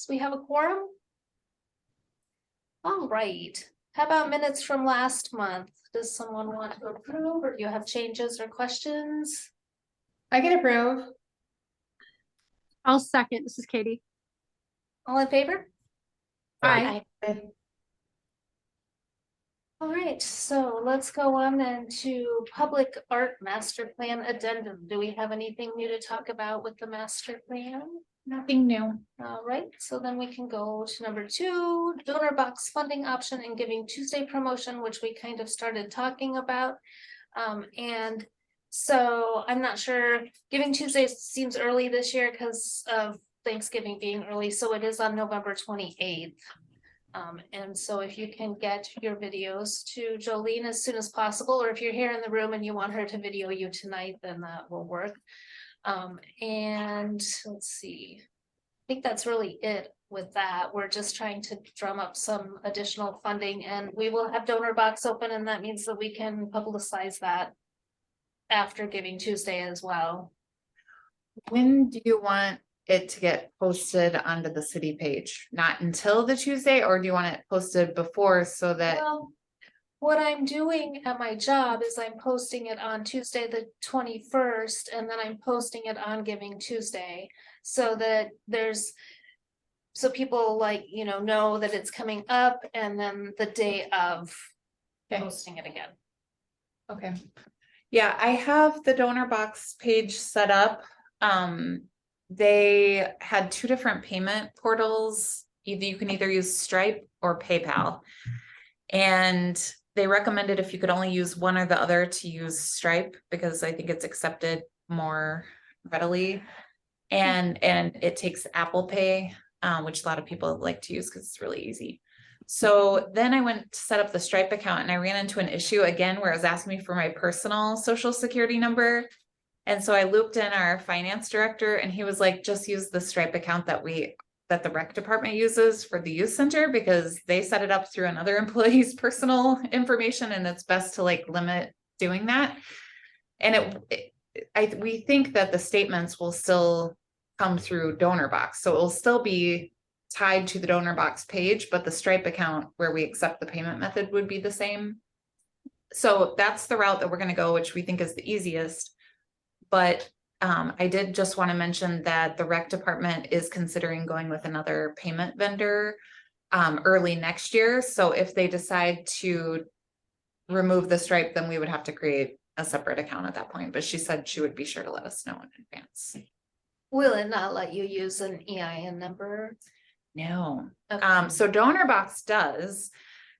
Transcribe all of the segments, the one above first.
We have a quorum? All right. How about minutes from last month? Does someone want to approve, or do you have changes or questions? I can approve. I'll second. This is Katie. All in favor? Aye. All right, so let's go on then to public art master plan addendum. Do we have anything new to talk about with the master plan? Nothing new. All right, so then we can go to number 2, donor box funding option and Giving Tuesday promotion, which we kind of started talking about. And so I'm not sure, Giving Tuesday seems early this year because of Thanksgiving being early, so it is on November 28th. And so if you can get your videos to Jolene as soon as possible, or if you're here in the room and you want her to video you tonight, then that will work. And let's see, I think that's really it with that. We're just trying to drum up some additional funding, and we will have donor box open, and that means that we can publicize that after Giving Tuesday as well. When do you want it to get posted onto the city page? Not until the Tuesday, or do you want it posted before so that? Well, what I'm doing at my job is I'm posting it on Tuesday, the 21st, and then I'm posting it on Giving Tuesday, so that so people know that it's coming up, and then the day of posting it again. Okay. Yeah, I have the donor box page set up. They had 2 different payment portals. You can either use Stripe or PayPal. And they recommended if you could only use one or the other to use Stripe, because I think it's accepted more readily. And it takes Apple Pay, which a lot of people like to use because it's really easy. So then I went to set up the Stripe account, and I ran into an issue again where it was asking me for my personal social security number. And so I looped in our finance director, and he was like, just use the Stripe account that the rec department uses for the youth center, because they set it up through another employee's personal information, and it's best to limit doing that. And we think that the statements will still come through donor box, so it will still be tied to the donor box page, but the Stripe account where we accept the payment method would be the same. So that's the route that we're going to go, which we think is the easiest. But I did just want to mention that the rec department is considering going with another payment vendor early next year. So if they decide to remove the Stripe, then we would have to create a separate account at that point. But she said she would be sure to let us know in advance. Will it not let you use an EIN number? No. Okay. So donor box does.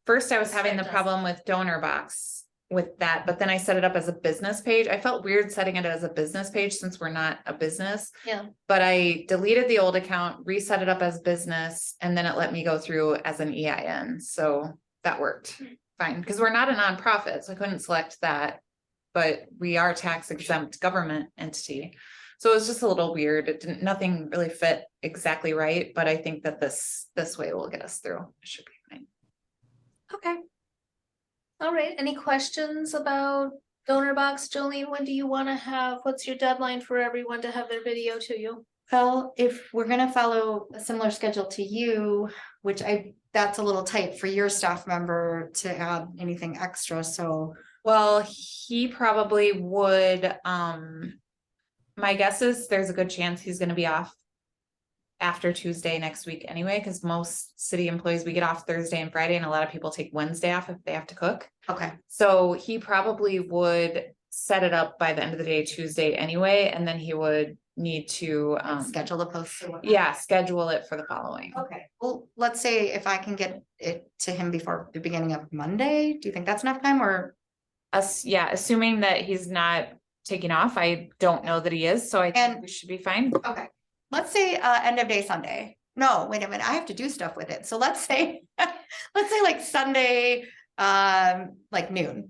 First, I was having the Stripe problem with donor box with that, but then I set it up as a business page. I felt weird setting it as a business page since we're not a business. Yeah. But I deleted the old account, reset it up as business, and then it let me go through as an EIN. So that worked fine, because we're not a nonprofit, so I couldn't select that, but we are tax exempt government entity. So it was just a little weird. Nothing really fit exactly right, but I think that this way will get us through. It should be fine. Okay. All right, any questions about donor box? Jolene, when do you want to what's your deadline for everyone to have their video to you? Well, if we're gonna follow a similar schedule to you, which that's a little tight for your staff member to add anything extra, so. Well, he probably would, my guess is there's a good chance he's gonna be off after Tuesday next week anyway, because most city employees, we get off Thursday and Friday, and a lot of people take Wednesday off if they have to cook. Okay. So he probably would set it up by the end of the day Tuesday anyway, and then he would need to Schedule the post. Yeah, schedule it for the following. Okay, well, let's say if I can get it to him before the beginning of Monday, do you think that's enough time, or? Yeah, assuming that he's not taking off. I don't know that he is, so I think we should be fine. Okay, let's say end of day Sunday. No, wait a minute, I have to do stuff with it. So let's say like Sunday, like noon,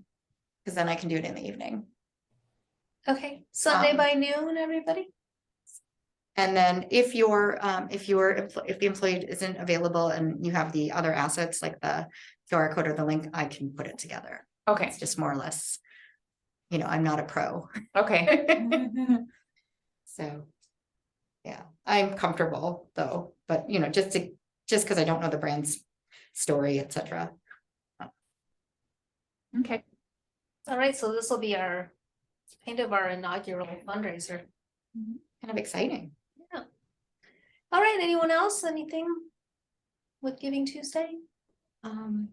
because then I can do it in the evening. Okay, Sunday by noon, everybody? And then if the employee isn't available and you have the other assets like the QR code or the link, I can put it together. Okay. It's just more or less, I'm not a pro. Okay. So, yeah, I'm comfortable though, but you know, just because I don't know the brand's story, etc. Okay. All right, so this will be our kind of our inaugural fundraiser. Kind of exciting. All right, anyone else? Anything with Giving Tuesday? Um.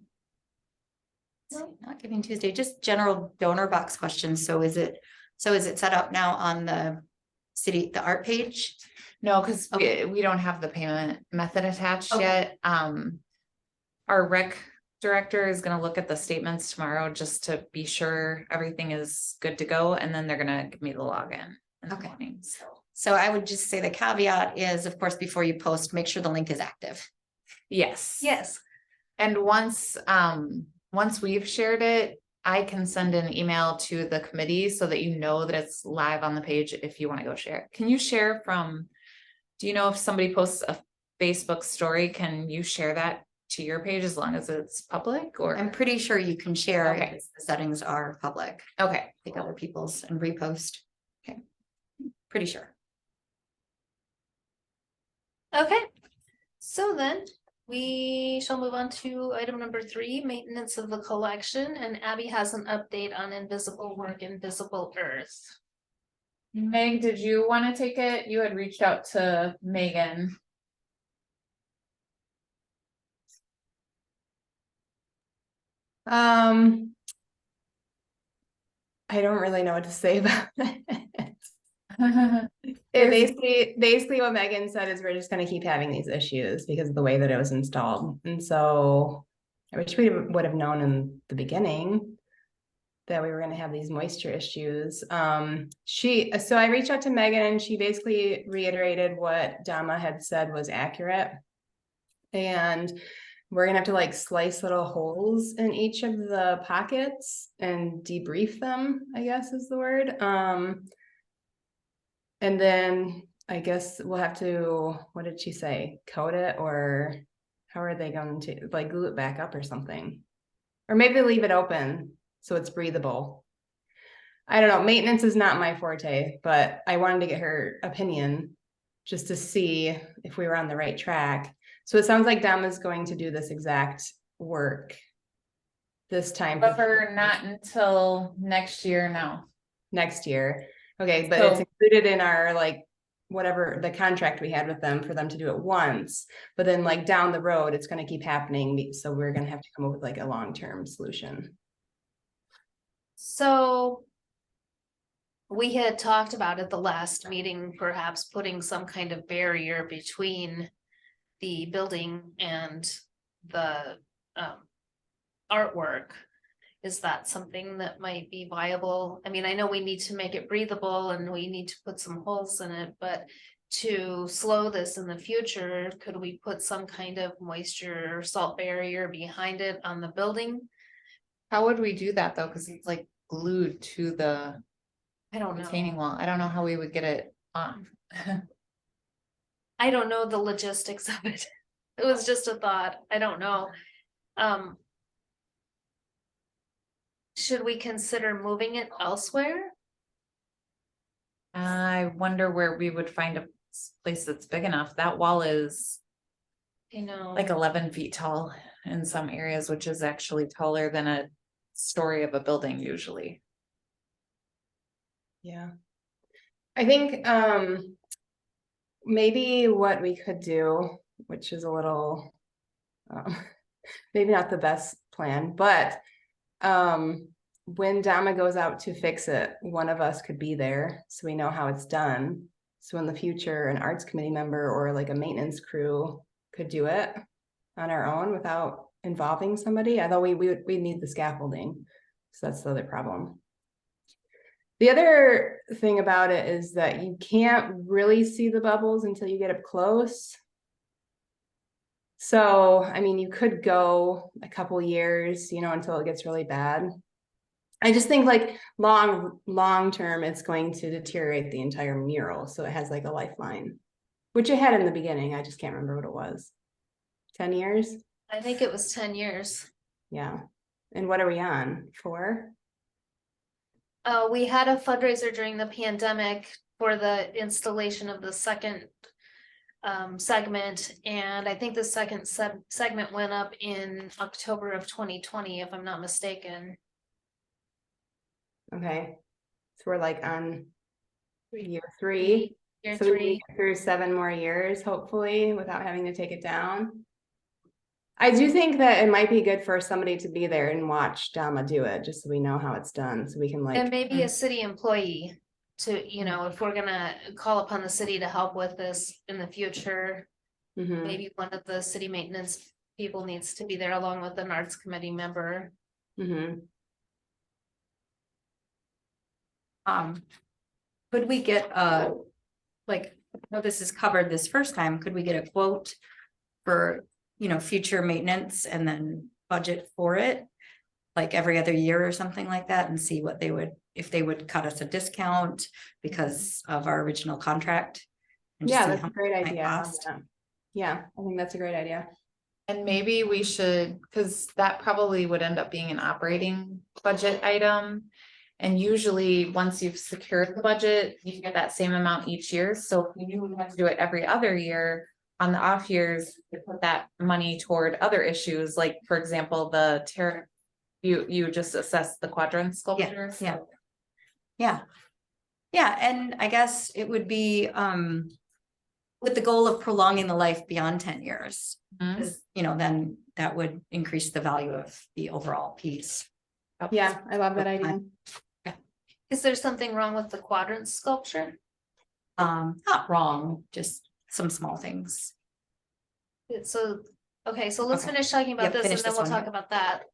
No? Not Giving Tuesday, just general donor box questions. So is it set up now on the art page? No, because Okay. we don't have the payment method attached Okay. yet. Our rec director is gonna look at the statements tomorrow just to be sure everything is good to go, and then they're gonna give me the login in the Okay. morning, so. So I would just say the caveat is, of course, before you post, make sure the link is active. Yes. Yes. And once we've shared it, I can send an email to the committee so that you know that it's live on the page if you want to go share it. Can you share from, do you know if somebody posts a Facebook story, can you share that to your page as long as it's public or? I'm pretty sure you can share Okay. if the settings are public, Okay, take other people's and repost. Okay. Pretty sure. Okay, so then we shall move on to item number 3, maintenance of the collection, and Abby has an update on invisible work, invisible earth. Meg, did you want to take it? You had reached out to Megan. I don't really know what to say about it. Is- Basically what Megan said is we're just gonna keep having these issues because of the way that it was installed. And so I wish we would have known in the beginning that we were gonna have these moisture issues. So I reached out to Megan and she basically reiterated what Dama had said was accurate. And we're gonna have to like slice little holes in each of the pockets and debrief them, I guess is the word. And then I guess we'll have to, what did she say? Coat it, or how are they going to like glue it back up or something? Or maybe leave it open so it's breathable. I don't know. Maintenance is not my forte, but I wanted to get her opinion just to see if we were on the right track. So it sounds like Dom is going to do this exact work this time. But for not until next year now. Next year. Okay, but So- it's included in our like whatever the contract we had with them for them to do it once, but then like down the road, it's gonna keep happening. So we're gonna have to come up with like a long-term solution. So we had talked about at the last meeting, perhaps putting some kind of barrier between the building and the artwork. Is that something that might be viable? I mean, I know we need to make it breathable and we need to put some holes in it, but to slow this in the future, could we put some kind of moisture or salt barrier behind it on the building? How would we do that though? Cause it's like glued to the I don't retaining know. wall. I don't know how we would get it off. I don't know the logistics of it. It was just a thought. I don't know. Should we consider moving it elsewhere? I wonder where we would find a place that's big enough. That wall is You know, like 11 feet tall in some areas, which is actually taller than a story of a building usually. Yeah. I think maybe what we could do, which is a little maybe not the best plan, but when Dama goes out to fix it, one of us could be there so we know how it's done. So in the future, an arts committee member or like a maintenance crew could do it on our own without involving somebody, although we need the scaffolding. So that's the other problem. The other thing about it is that you can't really see the bubbles until you get up close. So, I mean, you could go a couple years, you know, until it gets really bad. I just think like long term, it's going to deteriorate the entire mural. So it has like a lifeline, which it had in the beginning. I just can't remember what it was. 10 years? I think it was 10 years. Yeah. And what are we on? 4? We had a fundraiser during the pandemic for the installation of the second segment, and I think the second segment went up in October of 2020, if I'm not mistaken. Okay. So we're like on year 3. Year So we can 3. get through 7 more years, hopefully, without having to take it down. I do think that it might be good for somebody to be there and watch Dama do it, just so we know how it's done, so we can And like, maybe a city employee to, you know, if we're gonna call upon the city to help with this in the future, mhm. maybe one of the city maintenance people needs to be there along with an arts committee member. Mhm. Could we get like, I know this is covered this first time, could we get a quote for, future maintenance and then budget for it? Like every other year or something like that, and see what they would, if they would cut us a discount because of our original contract? and just Yeah, see that's how a great much it might idea. I love cost. that. Yeah, I think that's a great idea. And maybe we should, because that probably would end up being an operating budget item. And usually, once you've secured the budget, you get that same amount each year. So if you have to do it every other year, on the off years, you put that money toward other issues, like, for example, the you just assess the quadrant sculpture. yeah. Yeah. Yeah, and I guess it would be with the goal of prolonging the life beyond 10 years. Mhm. 'Cause, then that would increase the value of the overall piece. Yeah, I love that idea. Is there something wrong with the quadrant sculpture? Not wrong, just some small things. So, okay, so let's Okay. finish talking about Yep, this and finish then this we'll one, talk yep. about that.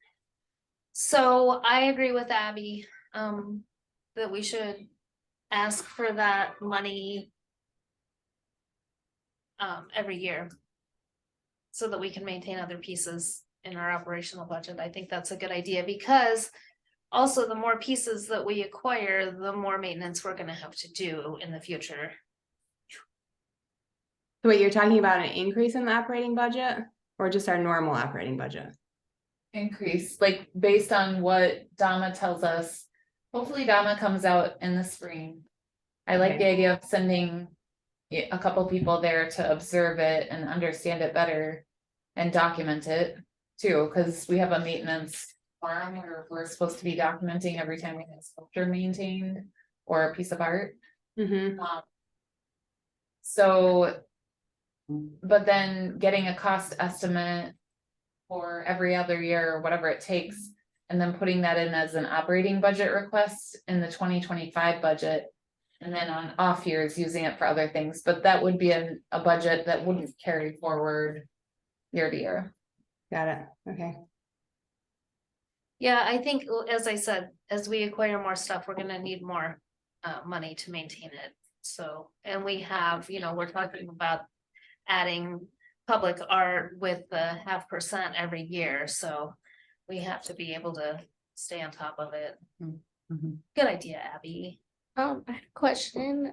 So I agree with Abby, that we should ask for that money every year so that we can maintain other pieces in our operational budget. I think that's a good idea because also the more pieces that we acquire, the more maintenance we're gonna have to do in the future. So wait, you're talking about an increase in the operating budget or just our normal operating budget? Increase, like based on what Dama tells us. Hopefully Dama comes out in the spring. I like Okay. the idea of sending a couple people there to observe it and understand it better. And document it too, because we have a maintenance forum where we're supposed to be documenting every time we have a sculpture maintained or a piece of art. Mm-hmm. So, but then getting a cost estimate for every other year or whatever it takes, and then putting that in as an operating budget request in the 2025 budget. And then on off years, using it for other things, but that would be a budget that wouldn't carry forward year to year. Got it. Okay. Yeah, I think, as I said, as we acquire more stuff, we're gonna need more money to maintain it. So, and we have, we're talking about adding public art with the 0.5% every year, so we have to be able to stay on top of it. Mhm. Good idea, Abby. I had a question.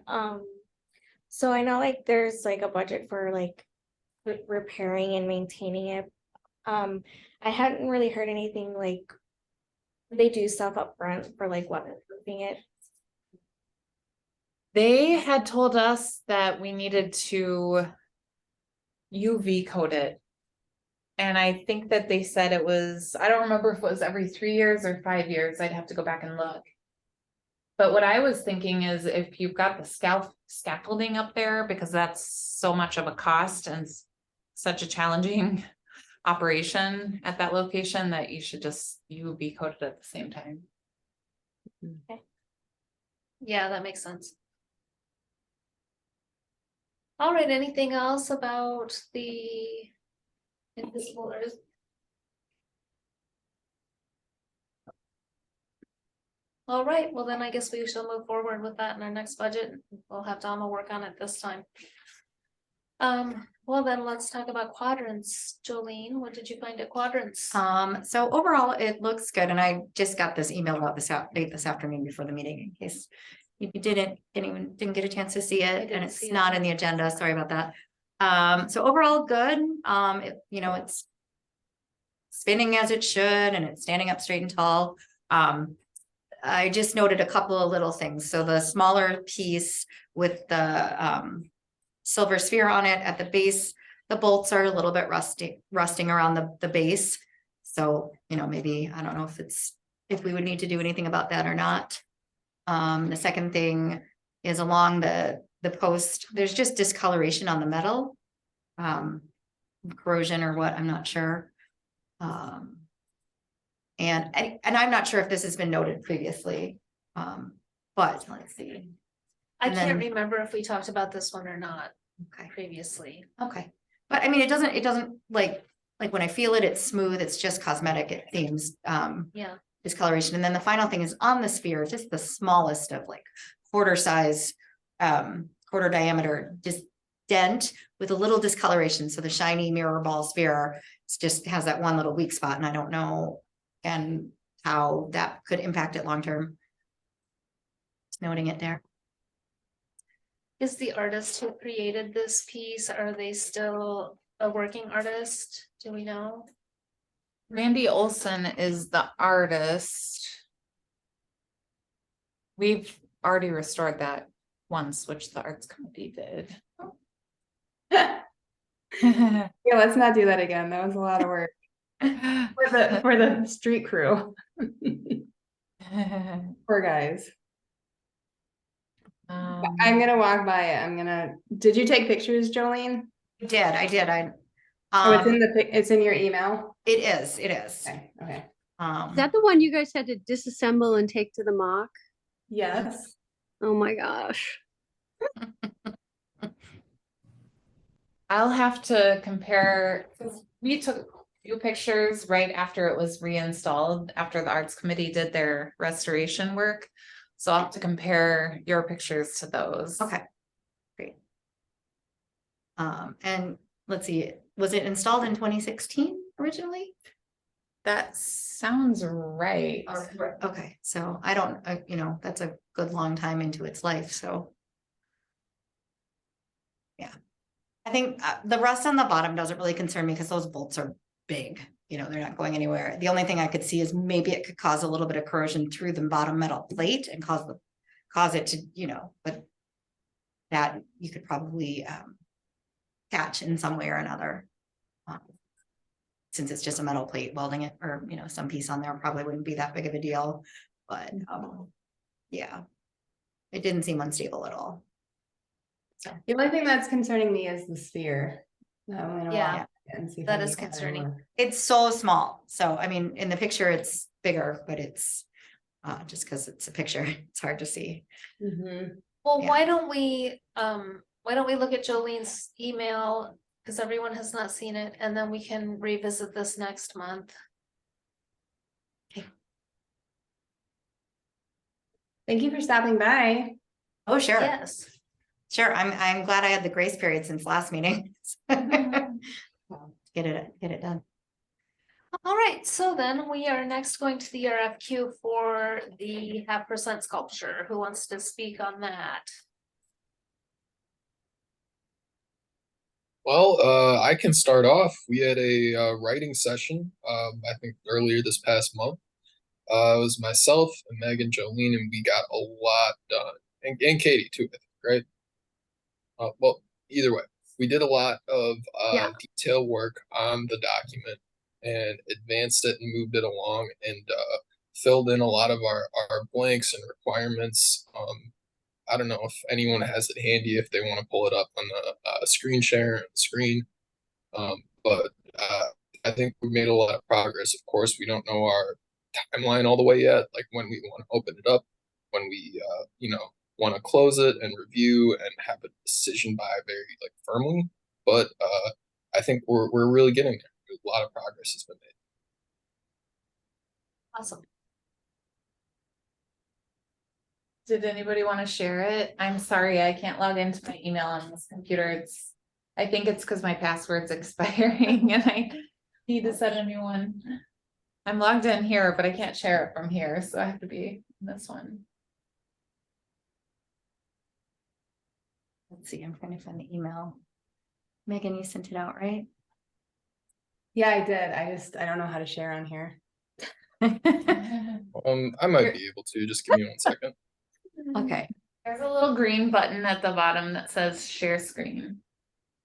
So I know like there's like a budget for like repairing and maintaining it. I hadn't really heard anything like they do stuff up front for like weatherproofing it. They had told us that we needed to UV coat it. And I think that they said it was, I don't remember if it was every 3 years or 5 years. I'd have to go back and look. But what I was thinking is if you've got the scaffolding up there, because that's so much of a cost and such a challenging operation at that location, that you should just UV coat it at the same time. Yeah, that makes sense. All right, anything else about the invisible earth? All right, well then I guess we shall move forward with that in our next budget. We'll have Dama work on it this time. Well then, let's talk about quadrants. Jolene, what did you find at quadrants? So overall, it looks good, and I just got this email out late this afternoon before the meeting, in case you didn't get a chance to see it, and it's not in the agenda, sorry about that. So overall, good, it's spinning as it should, and it's standing up straight and tall. I just noted a couple of little things, so the smaller piece with the silver sphere on it at the base. The bolts are a little bit rusting around the base. So, you know, maybe, I don't know if we would need to do anything about that or not. The second thing is along the post, there's just discoloration on the metal. Corrosion or what, I'm not sure. And I'm not sure if this has been noted previously. But let's see. I And can't then- remember if we talked about this one or not Okay. previously. Okay, but I mean, it doesn't like when I feel it, it's smooth, it's just cosmetic, it seems, Yeah, discoloration. And then the final thing is on the sphere, just the smallest of like quarter size, quarter diameter, just dent with a little discoloration. So the shiny mirror ball sphere just has that one little weak spot, and I don't know and how that could impact it long term. Just noting it there. is the artist who created this piece, are they still a working artist? Do we know? Randy Olson is the artist. We've already restored that once, which the arts committee did. Yeah, let's not do that again. That was a lot of work for the street crew. Poor guys. I'm gonna walk by it. Did you take pictures, Jolene? I did. Oh, it's in your email? It is. Okay, okay. Is that the one you guys had to disassemble and take to the mock? Yes. Oh my gosh. I'll have to compare, 'cause we took a few pictures right after it was reinstalled, after the arts committee did their restoration work. So I'll have to compare your pictures to those. Okay, great. And let's see, was it installed in 2016 originally? That sounds right. Okay, so I don't, you know, that's a good long time into its life, so. Yeah, I think the rust on the bottom doesn't really concern me because those bolts are big, you know, they're not going anywhere. The only thing I could see is maybe it could cause a little bit of corrosion through the bottom metal plate and cause it to, you know, but that you could probably catch in some way or another. Since it's just a metal plate, welding it or, you know, some piece on there probably wouldn't be that big of a deal, but yeah, it didn't seem unstable at all. So The only thing that's concerning me is the sphere. I'm gonna Yeah, walk and see if that I is can get concerning. more. it's so small. So I mean, in the picture, it's bigger, but it's just because it's a picture, it's hard to see. Mhm. Well, Yeah. why don't we look at Jolene's email, because everyone has not seen it, and then we can revisit this next month. Thank you for stopping by. Oh, sure. Yes. Sure. I'm glad I had the grace period since last meeting. Get it done. All right, so then we are next going to the RFQ for the 0.5% sculpture. Who wants to speak on that? Well, I can start off. We had a writing session, I think earlier this past month. It was myself and Meg and Jolene, and we got a lot done. And Katie too, I think, right? Well, either way, we did a lot of Yeah. detail work on the document and advanced it and moved it along and filled in a lot of our blanks and requirements. I don't know if anyone has it handy if they want to pull it up on the screen share on the screen. But I think we made a lot of progress. Of course, we don't know our timeline all the way yet, like when we want to open it up, when we, you know, want to close it and review and have a decision by very like firmly. But I think we're really getting there. A lot of progress has been made. Awesome. Did anybody want to share it? I'm sorry, I can't log into my email on this computer. I think it's because my password's expiring and I need to set a new one. I'm logged in here, but I can't share it from here, so I have to be in this one. Let's see, I'm trying to find the email. Megan, you sent it out, right? Yeah, I did. I don't know how to share on here. I might be able to. Just give me 1 second. Okay, There's a little green button at the bottom that says share screen.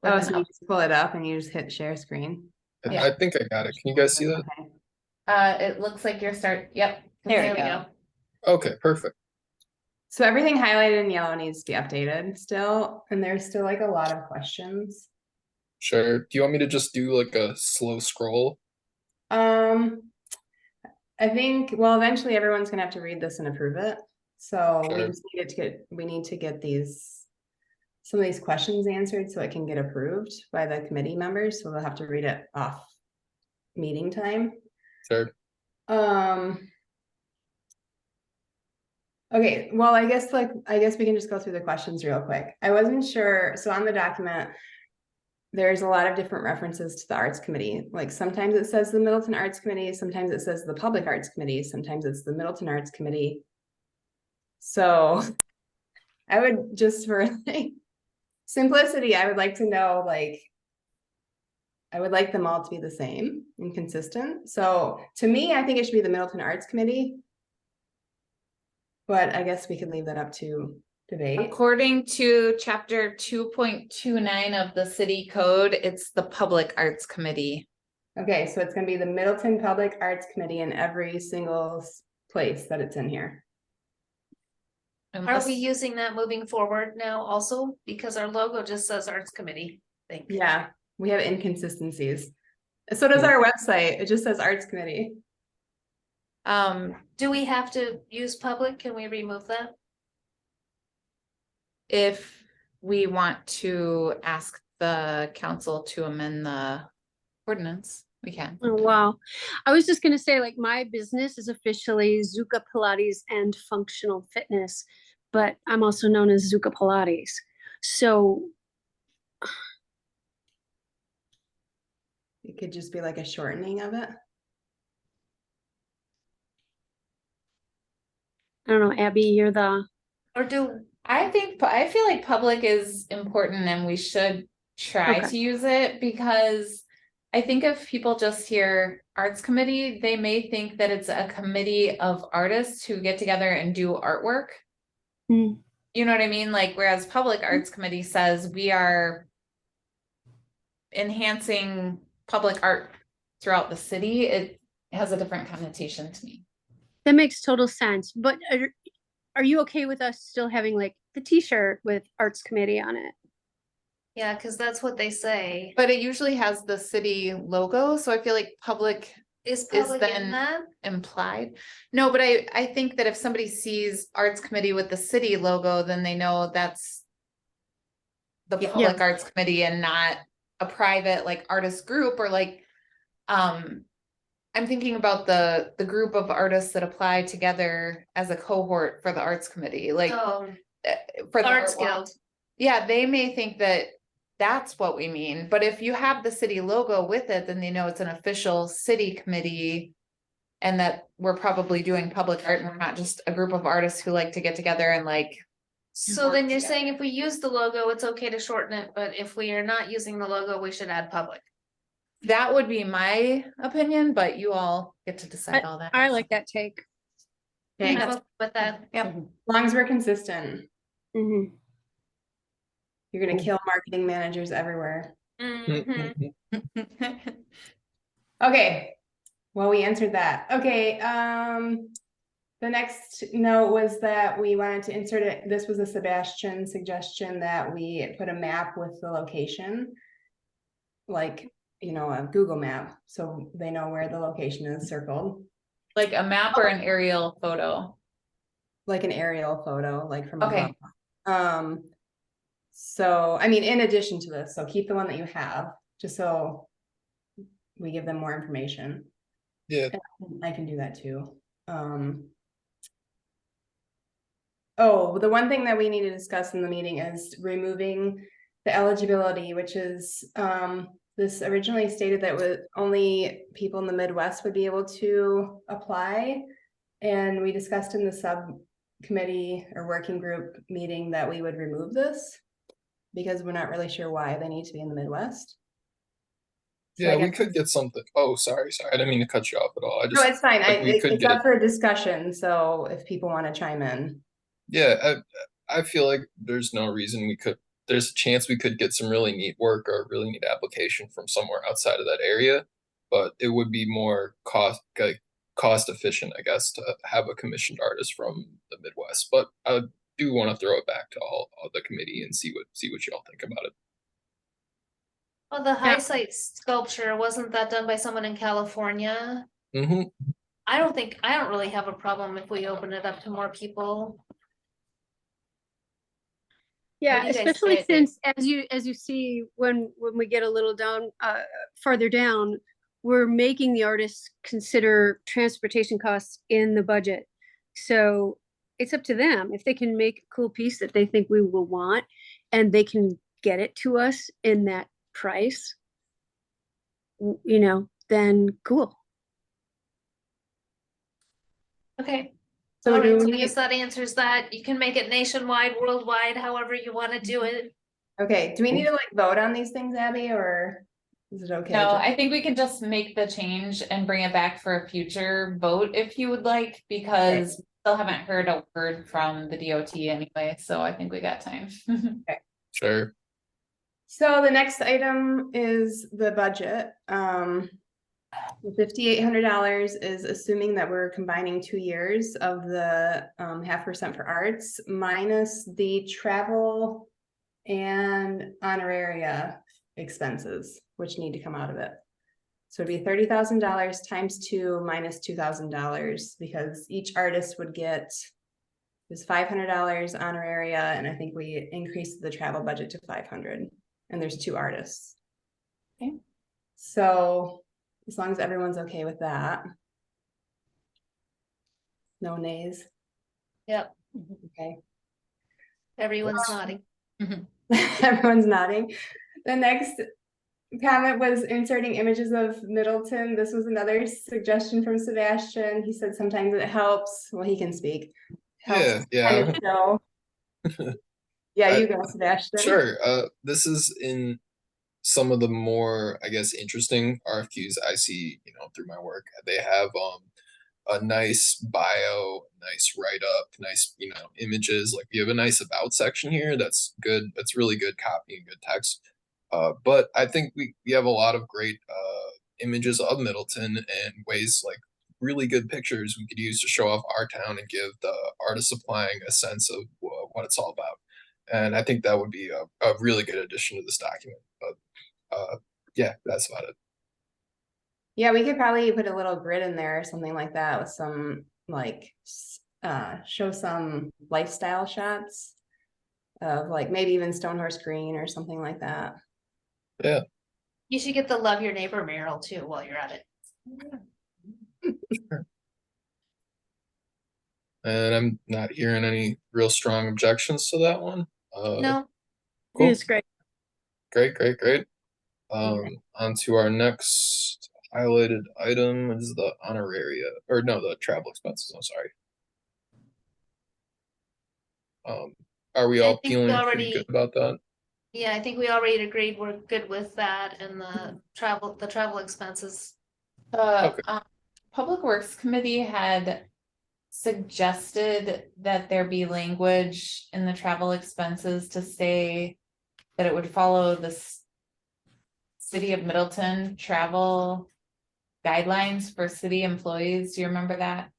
with Oh, an so you up- just pull it up and you just hit share screen. Yeah. I think I got it. Can you guys see that? Okay. It looks like yep. There we go. Okay, perfect. So everything highlighted in yellow needs to be updated still, and there's still like a lot of questions. Sure. Do you want me to just do like a slow scroll? I think, well, eventually everyone's gonna have to read this and approve it. So we Sure. just need to get some of these questions answered so it can get approved by the committee members, so they'll have to read it off meeting time. Sure. Okay, well, I guess we can just go through the questions real quick. I wasn't sure, so on the document, there's a lot of different references to the Arts Committee. Like sometimes it says the Middleton Arts Committee, sometimes it says the Public Arts Committee, sometimes it's the Middleton Arts Committee. So I would just for like simplicity, I would like to know, like, I would like them all to be the same and consistent. So to me, I think it should be the Middleton Arts Committee. But I guess we could leave that up to debate. According to chapter 2.29 of the city code, it's the Public Arts Committee. Okay, so it's gonna be the Middleton Public Arts Committee in every single place that it's in here. Are Unless- we using that moving forward now also? Because our logo just says Arts Committee, I think. Yeah, we have inconsistencies. So does our website. It just says Arts Committee. Do we have to use public? Can we remove that? If we want to ask the council to amend the ordinance, we can. Oh, wow. I was just gonna say, like, my business is officially Zuka Pilates and Functional Fitness, but I'm also known as Zuka Pilates. So It could just be like a shortening of it. I don't know, Abby, you're the, Or do, I feel like public is important and we should try Okay. to use it because I think if people just hear arts committee, they may think that it's a committee of artists who get together and do artwork. Hmm. You know what I mean? Like, whereas public arts committee says we are enhancing public art throughout the city, it has a different connotation to me. that makes total sense, but are you okay with us still having like the t-shirt with Arts Committee on it? yeah, because that's what they say. But it usually has the city logo, so I feel like public Is public in then- that? implied. No, but I think that if somebody sees arts committee with the city logo, then they know that's the Yeah. public arts committee and not a private like artist group or like, I'm thinking about the group of artists that apply together as a cohort for the arts committee, like Oh, for the Arts art walk. Guild. Yeah, they may think that that's what we mean, but if you have the city logo with it, then they know it's an official city committee. And that we're probably doing public art and we're not just a group of artists who like to get together and like. So work then you're together. saying if we use the logo, it's okay to shorten it, but if we are not using the logo, we should add public. That would be my opinion, but you all get to decide all that. I like that take. Okay, I'm as okay with that. Yep. long as we're consistent, Mhm. you're gonna kill marketing managers everywhere. Mhm. Okay, well, we answered that. Okay, the next note was that we wanted to insert it, this was a Sebastian suggestion that we put a map with the location. Like, you know, a Google map, so they know where the location is circled, Like a map or an aerial photo. like an aerial photo, like from Okay. above. So, I mean, in addition to this, so keep the one that you have, just so we give them more information. Yeah. I can do that too. Oh, the one thing that we need to discuss in the meeting is removing the eligibility, which is, this originally stated that was only people in the Midwest would be able to apply. And we discussed in the subcommittee or working group meeting that we would remove this because we're not really sure why they need to be in the Midwest. So I Yeah, we guess- could get something. Oh, sorry. I didn't mean to cut you off at all. I No, just, it's fine. like, we could It's get up for discussion, so if people want to chime in. yeah, I feel like there's no reason there's a chance we could get some really neat work or a really neat application from somewhere outside of that area, but it would be more cost efficient, I guess, to have a commissioned artist from the Midwest. But I do want to throw it back to all the committee and see what y'all think about it. Well, the high site sculpture, wasn't that done by someone in California? Mm-hmm. I don't really have a problem if we open it up to more people. Yeah, What do you guys especially think? since as you see when we get a little down farther down, we're making the artists consider transportation costs in the budget. So it's up to them if they can make a cool piece that they think we will want and they can get it to us in that price, you know, then cool. Okay. So All do right, so I we- guess that answers that. You can make it nationwide, worldwide, however you want to do it. Okay, do we need to like vote on these things, Abby, or is it okay? No, to- I think we can just make the change and bring it back for a future vote if you would like, because we still haven't heard a word from the DOT anyway, so I think we got time. Sure. So the next item is the budget. $5,800 is assuming that we're combining 2 years of the 0.5% for arts minus the travel and honoraria expenses, which need to come out of it. So it'd be $30,000 times 2 minus $2,000 because each artist would get this $500 honoraria, and I think we increased the travel budget to 500, and there's 2 artists. Okay. So as long as everyone's okay with that. No nays. Yep, Okay. everyone's nodding. Everyone's nodding. The next comment was inserting images of Middleton. This was another suggestion from Sebastian. He said sometimes it helps. Well, he can speak. Yeah, Kind of show. Yeah, you go, Sebastian. Sure. This is in some of the more, I guess, interesting RFQs I see, through my work. They have a nice bio, nice write-up, nice, images. Like you have a nice about section here. That's good. That's really good copy and good text. But I think we have a lot of great images of Middleton and ways like really good pictures we could use to show off our town and give the artist applying a sense of what it's all about. And I think that would be a really good addition to this document. But yeah, that's about it. Yeah, we could probably put a little grid in there or something like that with some like show some lifestyle shots of like maybe even Stonehorse Green or something like that. Yeah. You should get the Love Your Neighbor mural too while you're at it. Sure. And I'm not hearing any real strong objections to that one. No, Cool. It's great. Great. On to our next highlighted item is the honoraria, or no, the travel expenses. I'm sorry. Are we I all think we feeling pretty already- good about that? yeah, I think we already agreed we're good with that and the travel expenses. The Okay. Public Works Committee had suggested that there be language in the travel expenses to say that it would follow the City of Middleton travel guidelines for city employees. Do you remember that?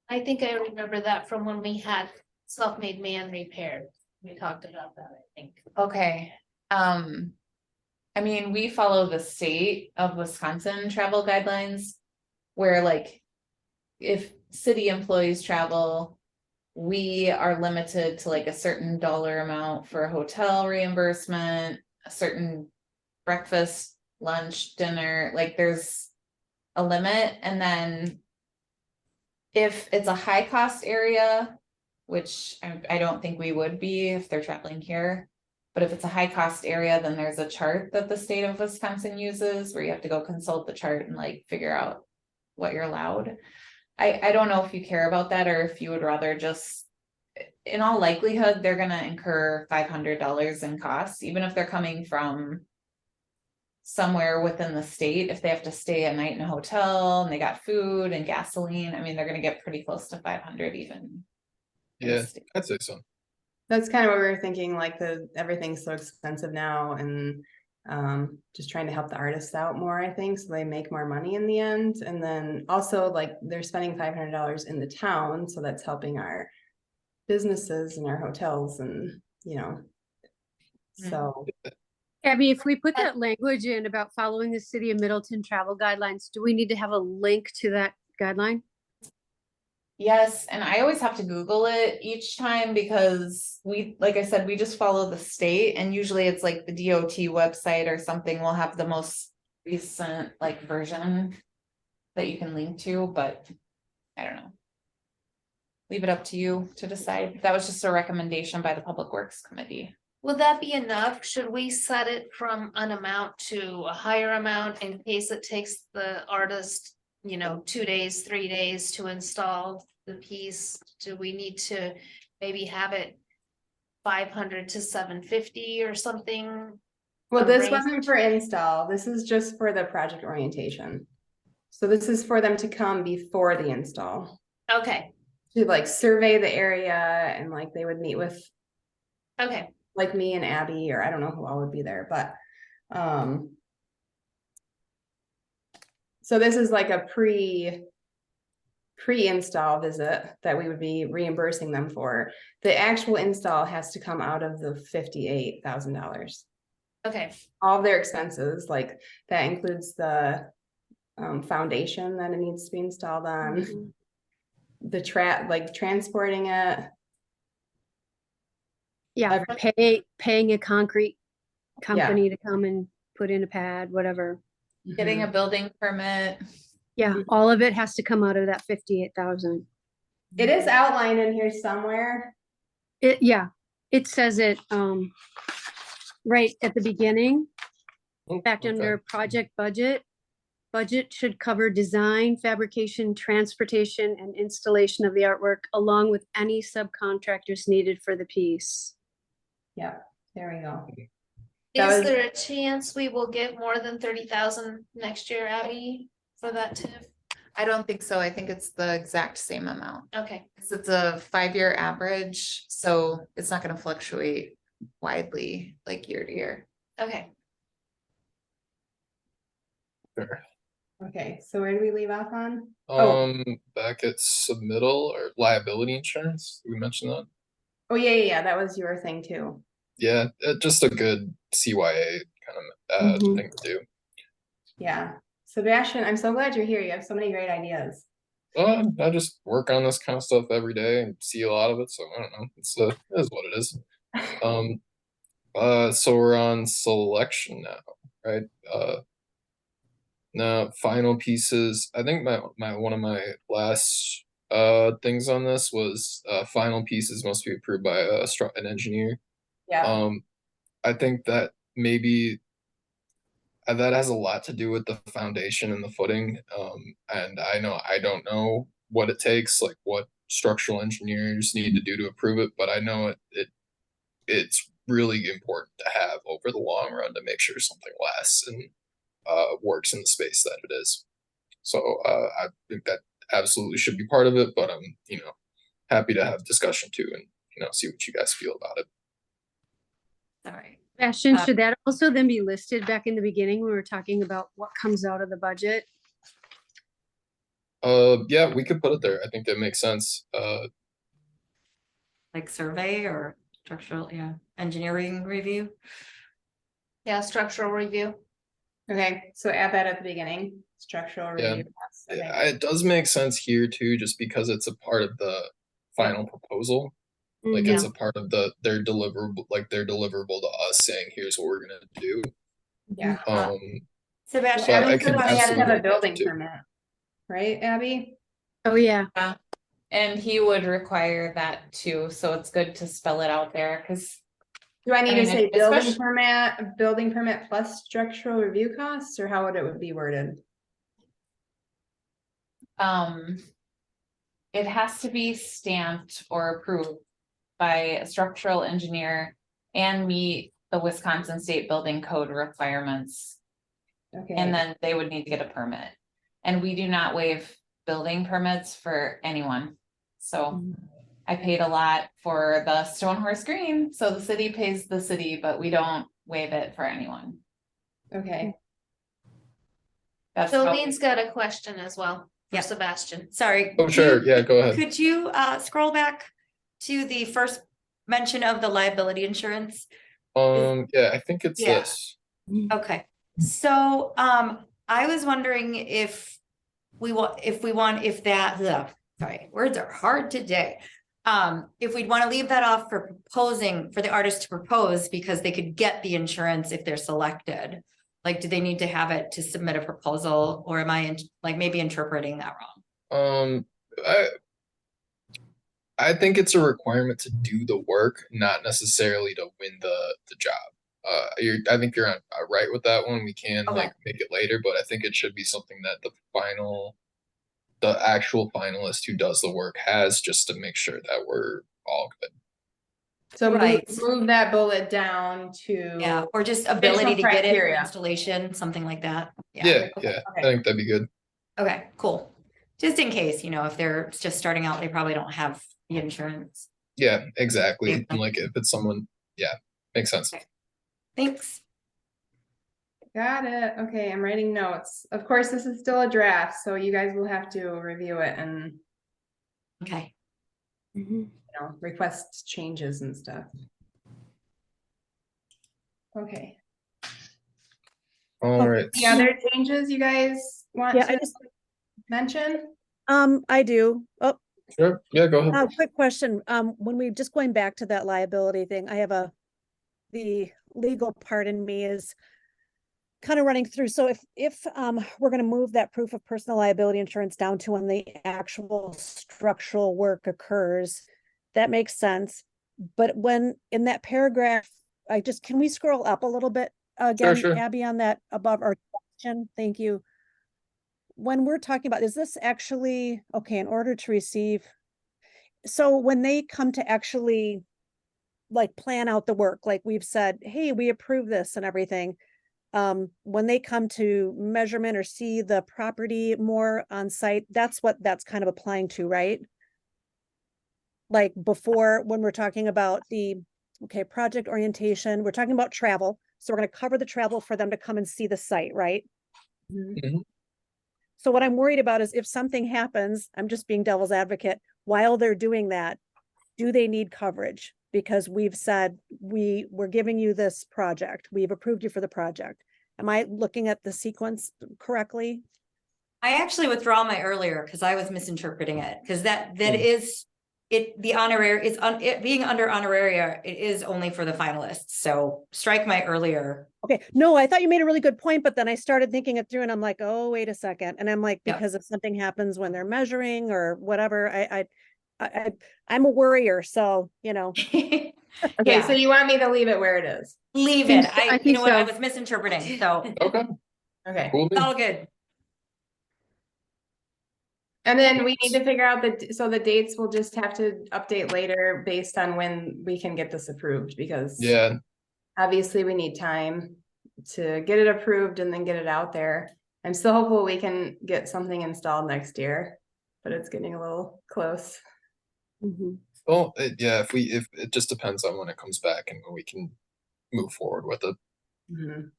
I think I remember that from when we had Self-Made Man repaired. We talked about that, I think. Okay, I mean, we follow the state of Wisconsin travel guidelines. Where like, if city employees travel, we are limited to like a certain dollar amount for hotel reimbursement, a certain breakfast, lunch, dinner, like there's a limit, and then if it's a high cost area, which I don't think we would be if they're traveling here. But if it's a high cost area, then there's a chart that the state of Wisconsin uses where you have to go consult the chart and like figure out what you're allowed. I don't know if you care about that or if you would rather just, in all likelihood, they're gonna incur $500 in costs, even if they're coming from somewhere within the state. If they have to stay a night in a hotel and they got food and gasoline, I mean, they're gonna get pretty close to 500 even Yeah, I'd say so. That's kind of what we were thinking, like everything's so expensive now and just trying to help the artists out more, I think, so they make more money in the end. And then also like they're spending $500 in the town, so that's helping our businesses and our hotels and, so. Abby, if we put that language in about following the city of Middleton travel guidelines, do we need to have a link to that guideline? Yes, and I always have to Google it each time because like I said, we just follow the state and usually it's like the DOT website or something will have the most recent like version that you can link to, but I don't know. Leave it up to you to decide. That was just a recommendation by the Public Works Committee. Would that be enough? Should we set it from an amount to a higher amount in case it takes the artist, 2 days, 3 days to install the piece? Do we need to maybe have it 500 to 750 or something? Well, A this range? wasn't for install. This is just for the project orientation. So this is for them to come before the install, Okay, to like survey the area, and like they would meet with okay, like me and Abby, or I don't know who all would be there, but so this is like a pre-install visit that we would be reimbursing them for. The actual install has to come out of the $58,000. okay, All of their expenses, like that includes the foundation that it needs to be installed on, the transporting it. Yeah, paying a concrete company to come and put in a pad, whatever. Getting a building permit. Yeah, all of it has to come out of that 58,000. It is outlined in here somewhere. It says it right at the beginning, Oh, back okay. under project budget. Budget should cover design, fabrication, transportation, and installation of the artwork, along with any subcontractors needed for the piece. Yep, there we go. is there a chance we will get more than 30,000 next year, Abby, for that TIF? I don't think so. I think it's the exact same amount. Okay, It's a 5-year average, so it's not gonna fluctuate widely like year to year. okay. Sure. Okay, so where do we leave off on? Back at submittal or liability insurance, we mentioned that. Oh, yeah, that was your thing too. Yeah, just a good CYA kind of thing to do. Yeah. Sebastian, I'm so glad you're here. You have so many great ideas. I just work on this kind of stuff every day and see a lot of it, so I don't know. It is what it is. So we're on selection now, right? Now final pieces. I think one of my last things on this was final pieces must be approved by an engineer. Yeah. I think that maybe that has a lot to do with the foundation and the footing. And I don't know what it takes, like what structural engineers need to do to approve it, but I know it's really important to have over the long run to make sure something lasts and works in the space that it is. So I think that absolutely should be part of it, but I'm happy to have discussion too and see what you guys feel about it. All right. Bastion, should that also then be listed back in the beginning when we were talking about what comes out of the budget? Yeah, we could put it there. I think that makes sense. Like survey or structural, engineering review. Yeah, structural review. Okay, so add that at the beginning, structural review. Okay. Yeah, it does make sense here too, just because it's a part of the final proposal. Like it's a part of their deliverable, to us saying, here's what we're gonna do. Yeah. Sebastian, But Abby I said can one has to have a absolutely building do. permit, right, Abby? Oh, yeah. And he would require that too, so it's good to spell it out there, because Do I need I to mean, say especially- building permit plus structural review costs, or how would be worded? it has to be stamped or approved by a structural engineer and meet the Wisconsin State Building Code requirements. Okay. And then they would need to get a permit. And we do not waive building permits for anyone. So I paid a lot for the Stone Horse Green, so the city pays the city, but we don't waive it for anyone. Okay, That's how- Jolene's got a question as well Yeah. for Sebastian. Sorry. Oh, sure. Yeah, go ahead. Could you scroll back to the first mention of the liability insurance? Yeah, I think it's Yeah. this. Okay, so I was wondering if if that, ugh, sorry, words are hard today. If we'd want to leave that off for proposing, for the artist to propose, because they could get the insurance if they're selected. Like, do they need to have it to submit a proposal, or am I like maybe interpreting that wrong? I think it's a requirement to do the work, not necessarily to win the job. I think you're right with that one. We can Okay. like make it later, but I think it should be something that the actual finalist who does the work has, just to make sure that we're all good. so Right. move that bullet down to. Yeah, or just ability to Additional get it for criteria. installation, something like that. Yeah, I Okay. think that'd be good. Okay, cool. Just in case, if they're just starting out, they probably don't have the insurance. Yeah, exactly. Yeah. And like if it's someone, yeah, makes sense. Okay. Thanks. Got it. Okay, I'm writing notes. Of course, this is still a draft, so you guys will have to review it and, Okay. request changes and stuff. Okay. All right. Any other changes you guys want Yeah, I to just, mention? I do. Oh, Sure. Yeah, go ahead. quick question. When we just going back to that liability thing, I have the legal part in me is kind of running through. So if we're going to move that proof of personal liability insurance down to when the actual structural work occurs, that makes sense. But when in that paragraph, can we scroll up a little bit again, Sure. Abby, on that above our question? Thank you. When we're talking about, is this actually, okay, in order to receive, so when they come to actually like plan out the work, like we've said, hey, we approve this and everything. When they come to measurement or see the property more on site, that's what that's kind of applying to, right? Like before, when we're talking about project orientation, we're talking about travel. So we're going to cover the travel for them to come and see the site, right? Mhm. So what I'm worried about is if something happens, I'm just being devil's advocate, while they're doing that, do they need coverage? Because we've said, we're giving you this project. We've approved you for the project. Am I looking at the sequence correctly? I actually withdraw my earlier because I was misinterpreting it, because that is it, the honorary is it being under honoraria, it is only for the finalists. So strike my earlier. Okay, no, I thought you made a really good point, but then I started thinking it through and I'm like, oh, wait a second. And I'm like, Yeah. because if something happens when they're measuring or whatever, I'm a worrier. So, Okay, Yeah. so you want me to leave it where it is? Leave Think it. so- I You think know what? I so. was misinterpreting. So Okay. Okay, Cool. it's all good. and then we need to figure out so the dates will just have to update later based on when we can get this approved, because Yeah. obviously we need time to get it approved and then get it out there. I'm still hopeful we can get something installed next year, but it's getting a little close. Well, if it just depends on when it comes back and when we can move forward with it. Mhm.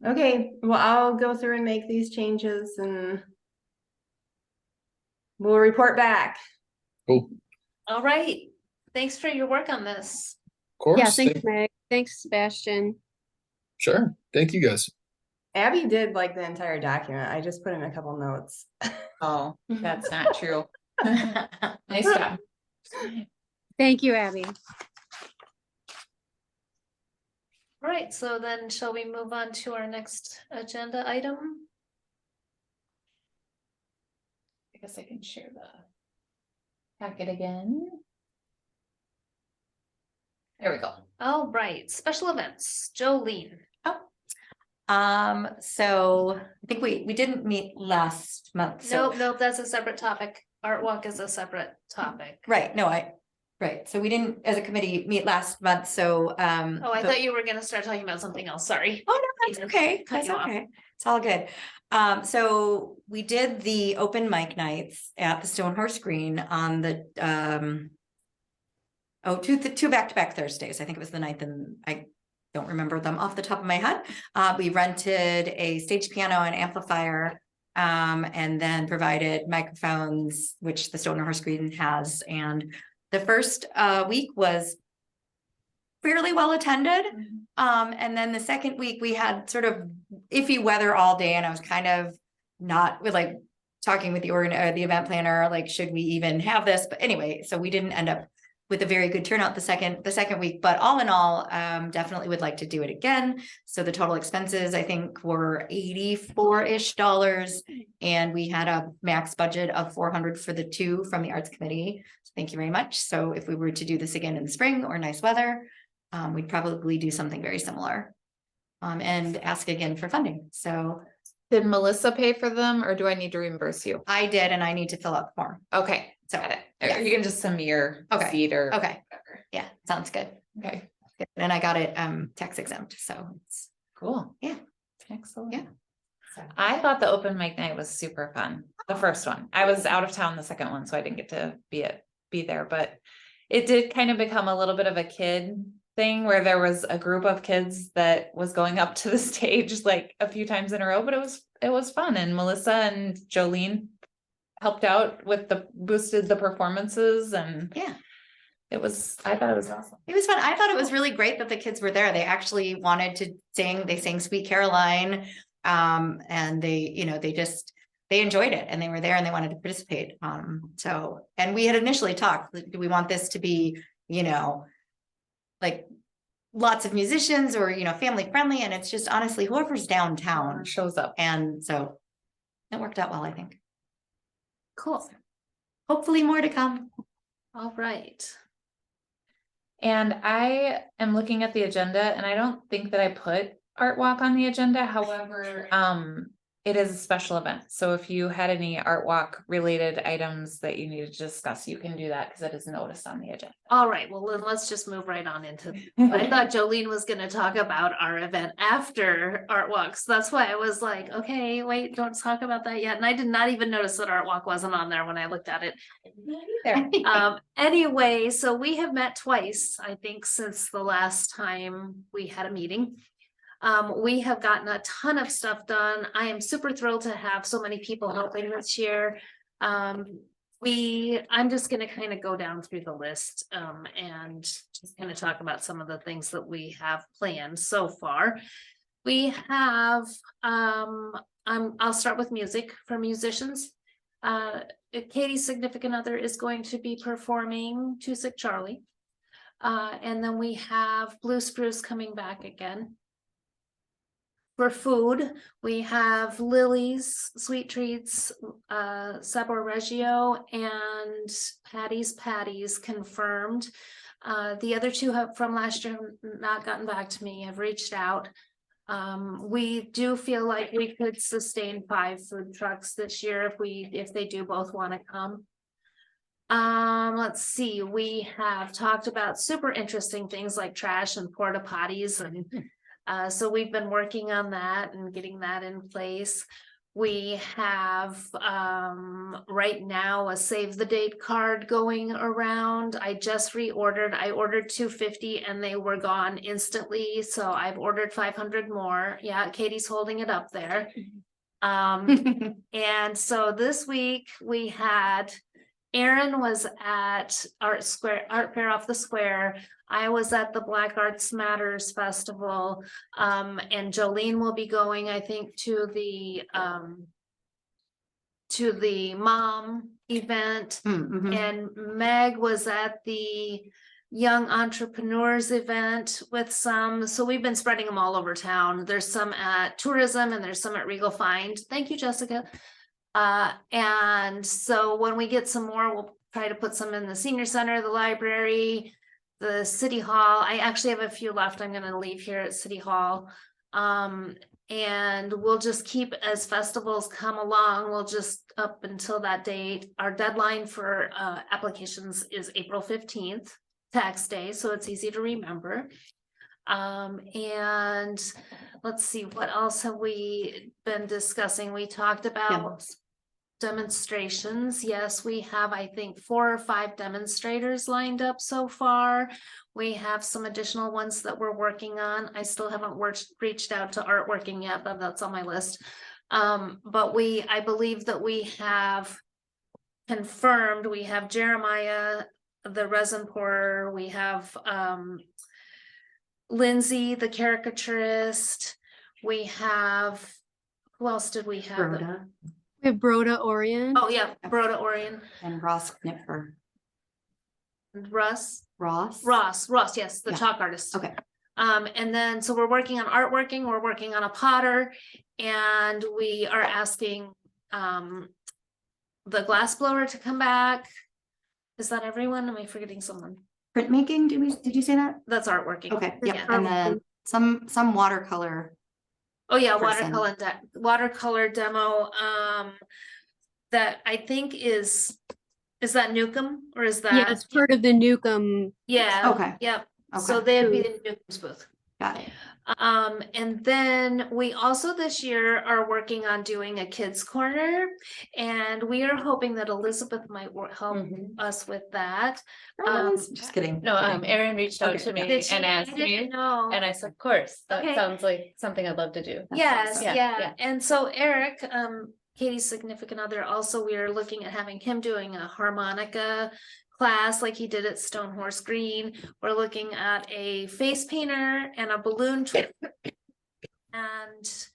Okay, well, I'll go through and make these changes and we'll report back. Cool. All right. Thanks for your work on this. Of course. Yeah, thanks, Meg. Thanks, Sebastian. Sure. Thank you guys. Abby did like the entire document. I just put in a couple notes. Oh, that's not true. Nice job. Thank you, Abby. All right, so then shall we move on to our next agenda item? I guess I can share the packet again. There we go. All right, special events, Jolene. So I think we didn't meet last month. So Nope, that's a separate topic. Art walk is a separate topic. right. No, Right, so we didn't, as a committee, meet last month, so, Oh, I but- thought you were gonna start talking about something else, sorry. Oh, no, that's okay, Cut that's you off. okay, it's all good. So we did the open mic nights at the Stone Horse Green on the, two back-to-back Thursdays, I think it was the 9th, and I don't remember them off the top of my head. We rented a stage piano and amplifier, and then provided microphones, which the Stone Horse Green has, and the first week was fairly well attended. And then the second week we had sort of iffy weather all day, and I was kind of not with like talking with the event planner, like, should we even have this? But anyway, so we didn't end up with a very good turnout the second week, but all in all, definitely would like to do it again. So the total expenses, I think, were $84-ish, and we had a max budget of 400 for the two from the Arts Committee. So thank you very much. So if we were to do this again in the spring or nice weather, we'd probably do something very similar. And ask again for funding. So Did Melissa pay for them or do I need to reimburse you? I did, and I need to fill out the form. Okay, So, got it. Or yes. you can just send me your Okay, receipt or. okay. whatever. Yeah, sounds good. Okay, And I got it tax exempt, so it's cool. Yeah. Excellent. Yeah. I thought the open mic night was super fun. The first one. I was out of town the second one, so I didn't get to be there, but it did kind of become a little bit of a kid thing where there was a group of kids that was going up to the stage like a few times in a row, but it was fun. And Melissa and Jolene helped out with boosted the performances, and Yeah. I thought it was awesome. It was fun. I thought it was really great that the kids were there. They actually wanted to sing. They sang Sweet Caroline. And they enjoyed it, and they were there and they wanted to participate. And we had initially talked, do we want this to be, like lots of musicians or, family friendly? And it's just honestly, whoever's downtown. Shows up. And so it worked out well, I think. Cool, Hopefully more to come. all right. And I am looking at the agenda and I don't think that I put Art Walk on the agenda. However, it is a special event. So if you had any Art Walk related items that you needed to discuss, you can do that because it is noticed on the agenda. All right, well, then let's just move right on into, I thought Jolene was gonna talk about our event after Art Walks. That's why I was like, okay, wait, don't talk about that yet. And I did not even notice that Art Walk wasn't on there when I looked at it. Anyway, so we have met twice, I think, since the last time we had a meeting. We have gotten a ton of stuff done. I am super thrilled to have so many people helping this year. I'm just gonna kind of go down through the list, and just kind of talk about some of the things that we have planned so far. We have, I'll start with music for musicians. Katie's significant other is going to be performing Too Sick Charlie. And then we have Blue Spruce coming back again. For food, we have Lily's Sweet Treats, Sabor Reggio, and Patty's confirmed. The other two from last year have not gotten back to me. I've reached out. We do feel like we could sustain 5 food trucks this year if they do both want to come. Let's see, we have talked about super interesting things like trash and porta potties, and so we've been working on that and getting that in place. We have right now a save the date card going around. I just reordered. I ordered 250 and they were gone instantly. So I've ordered 500 more. Yeah, Katie's holding it up there. And so this week we had Aaron was at Art Fair off the Square. I was at the Black Arts Matters Festival, and Jolene will be going, I think, to the mom event, and Meg was at the Young Entrepreneurs event with some. So we've been spreading them all over town. There's some at Tourism and there's some at Regal Find. Thank you, Jessica. And so when we get some more, we'll try to put some in the senior center, the library, the city hall. I actually have a few left. I'm going to leave here at City Hall. and we'll just keep as festivals come along, we'll just up until that date. Our deadline for applications is April 15th, tax day, so it's easy to remember. And let's see, what else have we been discussing? We talked about demonstrations. Yes, we have, I think, 4 or 5 demonstrators lined up so far. We have some additional ones that we're working on. I still haven't reached out to Artworking yet, but that's on my list. But I believe that we have confirmed, we have Jeremiah, the resin pourer, we have Lindsay, the caricaturist, we have, who else did we have? Rhoda We have Broda Orion. Oh, yeah, Broda Orion, and Ross Knipfer. Ross, yes, the Yeah. chalk artist. Okay. And then, so we're working on artworking, we're working on a potter, and we are asking, the glass blower to come back. Is that everyone? Am I forgetting someone? Printmaking, did you say that? That's artworking. Okay, Yeah. yep, and then some watercolor. Oh, yeah, person. watercolor demo, that I think is that Newcomb, or is that? Yeah, it's part of the Newcomb. Yeah. Okay. Yep, so Okay, they'd be in Newcomb's booth. got it. And then we also this year are working on doing a kids corner, and we are hoping that Elizabeth might help us with that. Just kidding. No, Erin reached out Okay, to me Did she? and I asked didn't me, know. and I said, of course, that Okay. sounds like something I'd love to do. Yes, Yeah, yeah, yeah. and so Eric, Katie's significant other, also, we are looking at having him doing a harmonica class like he did at Stone Horse Green. We're looking at a face painter and a balloon trip, and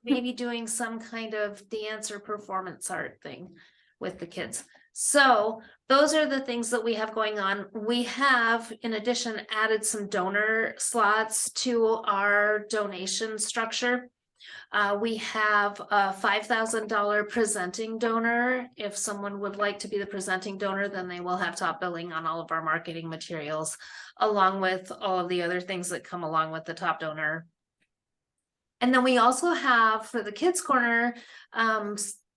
maybe doing some kind of dance or performance art thing with the kids. So those are the things that we have going on. We have, in addition, added some donor slots to our donation structure. We have a $5,000 presenting donor. If someone would like to be the presenting donor, then they will have top billing on all of our marketing materials, along with all of the other things that come along with the top donor. And then we also have, for the Kids Corner,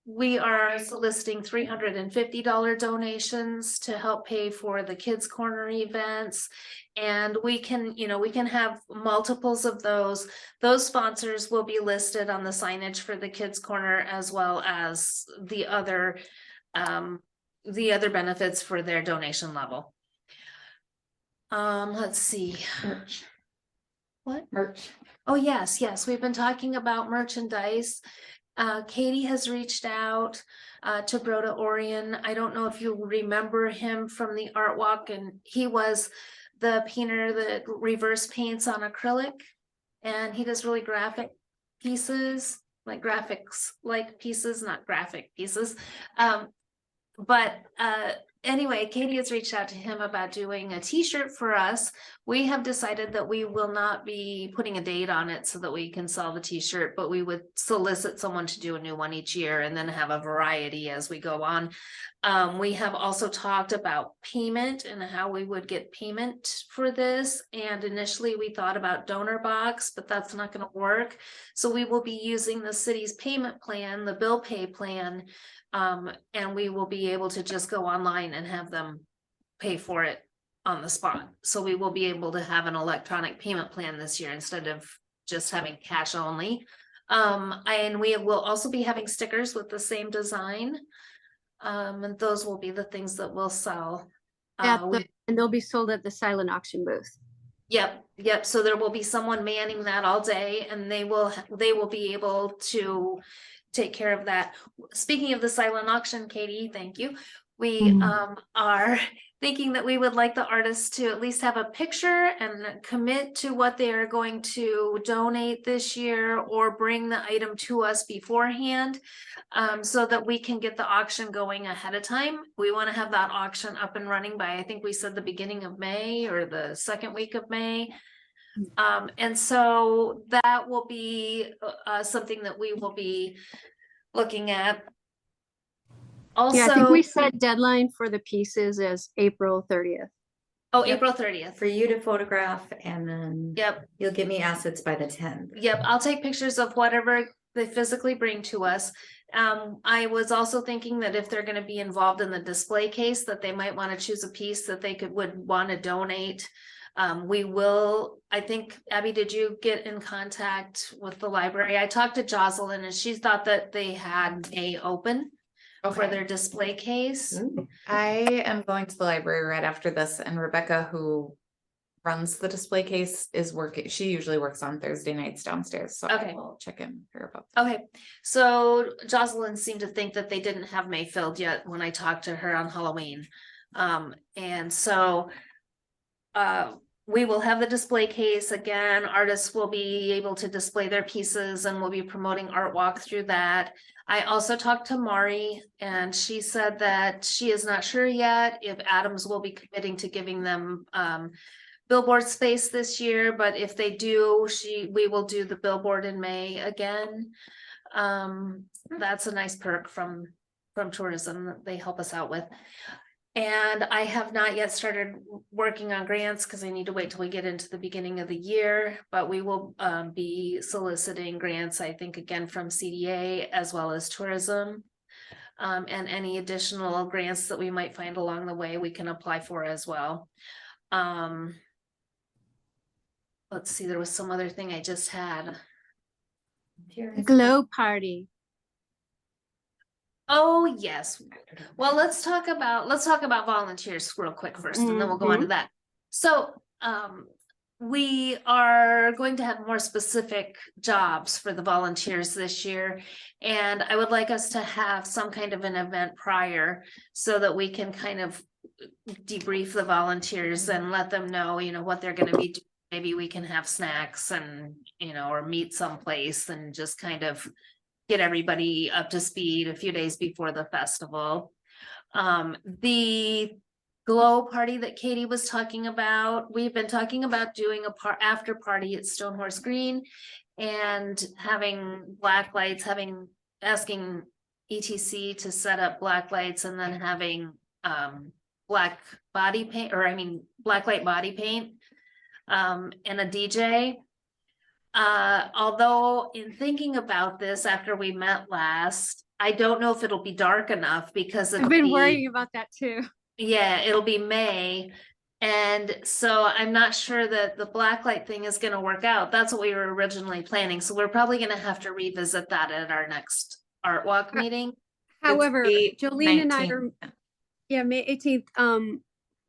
we are soliciting $350 donations to help pay for the Kids Corner events. And we can have multiples of those. Those sponsors will be listed on the signage for the Kids Corner, as well as the other benefits for their donation level. Let's see. Merch. What? Merch. Oh, yes, we've been talking about merchandise. Katie has reached out to Broda Orion. I don't know if you remember him from the art walk, and he was the painter that reverse paints on acrylic, and he does really graphic pieces, like graphics like pieces, not graphic pieces. Anyway, Katie has reached out to him about doing a t-shirt for us. We have decided that we will not be putting a date on it so that we can sell the t-shirt, but we would solicit someone to do a new one each year and then have a variety as we go on. We have also talked about payment and how we would get payment for this. And initially we thought about donor box, but that's not going to work. So we will be using the city's payment plan, the bill pay plan. And we will be able to just go online and have them pay for it on the spot. So we will be able to have an electronic payment plan this year instead of just having cash only. And we will also be having stickers with the same design. And those will be the things that we'll sell. And they'll be sold at the silent auction booth. Yep. So there will be someone manning that all day, and they will be able to take care of that. Speaking of the silent auction, Katie, thank you. We are thinking that we would like the artists to at least have a picture and commit to what they are going to donate this year, or bring the item to us beforehand, so that we can get the auction going ahead of time. We want to have that auction up and running by, I think we said, the beginning of May or the second week of May. And so that will be something that we will be looking at. Also, Yeah, I think we set deadline for the pieces as April 30th. Oh, Yep. April 30th. For you to photograph and then. Yep, You'll give me assets by the 10th. yep, I'll take pictures of whatever they physically bring to us. I was also thinking that if they're gonna be involved in the display case, that they might wanna choose a piece that they would wanna donate. We will, I think, Abby, did you get in contact with the library? I talked to Jocelyn and she thought that they had May open for Okay. their display case. I am going to the library right after this, and Rebecca, who runs the display case, is working. She usually works on Thursday nights downstairs, so Okay. I will check in with her about that. Okay, so Jocelyn seemed to think that they didn't have May filled yet when I talked to her on Halloween. And so we will have the display case again. Artists will be able to display their pieces and we'll be promoting Art Walk through that. I also talked to Mari and she said that she is not sure yet if Adams will be committing to giving them billboard space this year, but if they do, we will do the billboard in May again. That's a nice perk from tourism that they help us out with. And I have not yet started working on grants because I need to wait till we get into the beginning of the year, but we will be soliciting grants, I think, again from CDA as well as tourism. And any additional grants that we might find along the way, we can apply for as well. Let's see, there was some other thing I just had. The glow party. Oh, yes. Well, let's talk about volunteers real quick first, and then we'll go on to that. So, we are going to have more specific jobs for the volunteers this year. And I would like us to have some kind of an event prior so that we can kind of debrief the volunteers and let them know, you know, what they're gonna be doing. Maybe we can have snacks and, you know, or meet someplace and just kind of get everybody up to speed a few days before the festival. The glow party that Katie was talking about, we've been talking about doing after party at Stonehorse Green and having black lights, asking ETC to set up black lights and then having black light body paint and a DJ. Although in thinking about this after we met last, I don't know if it'll be dark enough because I've been worrying about that too. Yeah, it'll be May. And so I'm not sure that the blacklight thing is gonna work out. That's what we were originally planning. So we're probably gonna have to revisit that at our next Art Walk meeting. However, It's Jolene and I 8/19. are, yeah, May 18th,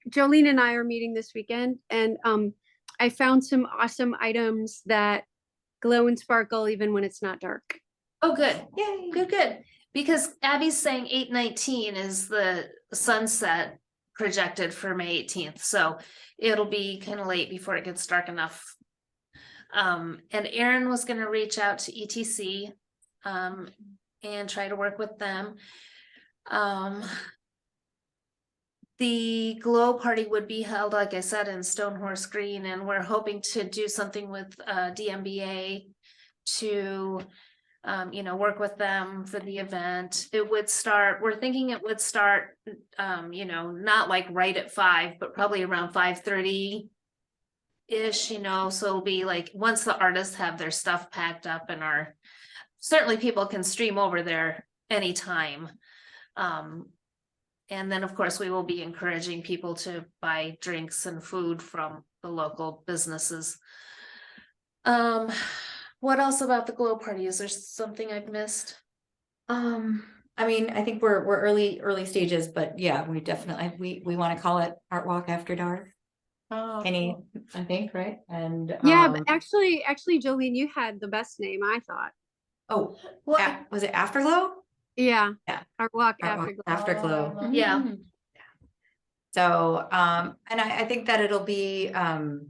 Jolene and I are meeting this weekend and I found some awesome items that glow and sparkle even when it's not dark. Oh, good. Yay. Good. Because Abby's saying 8/19 is the sunset projected for May 18th. So it'll be kind of late before it gets dark enough. And Erin was gonna reach out to ETC and try to work with them. The glow party would be held, like I said, in Stonehorse Green, and we're hoping to do something with DMBA to you know, work with them for the event. We're thinking it would start you know, not like right at 5, but probably around 5:30 ish, you know, so it'll be like once the artists have their stuff packed up and certainly people can stream over there anytime. And then, of course, we will be encouraging people to buy drinks and food from the local businesses. What else about the glow party? Is there something I've missed? I mean, I think we're early stages, but yeah, we definitely, we want to call it Art Walk After Dark. Oh, Any, I think, right? And Yeah, but actually, Jolene, you had the best name, I thought. oh, what? was it Afterglow? Yeah. Yeah. Our walk Art after. Walk Afterglow. Yeah. So, and I think that it'll be,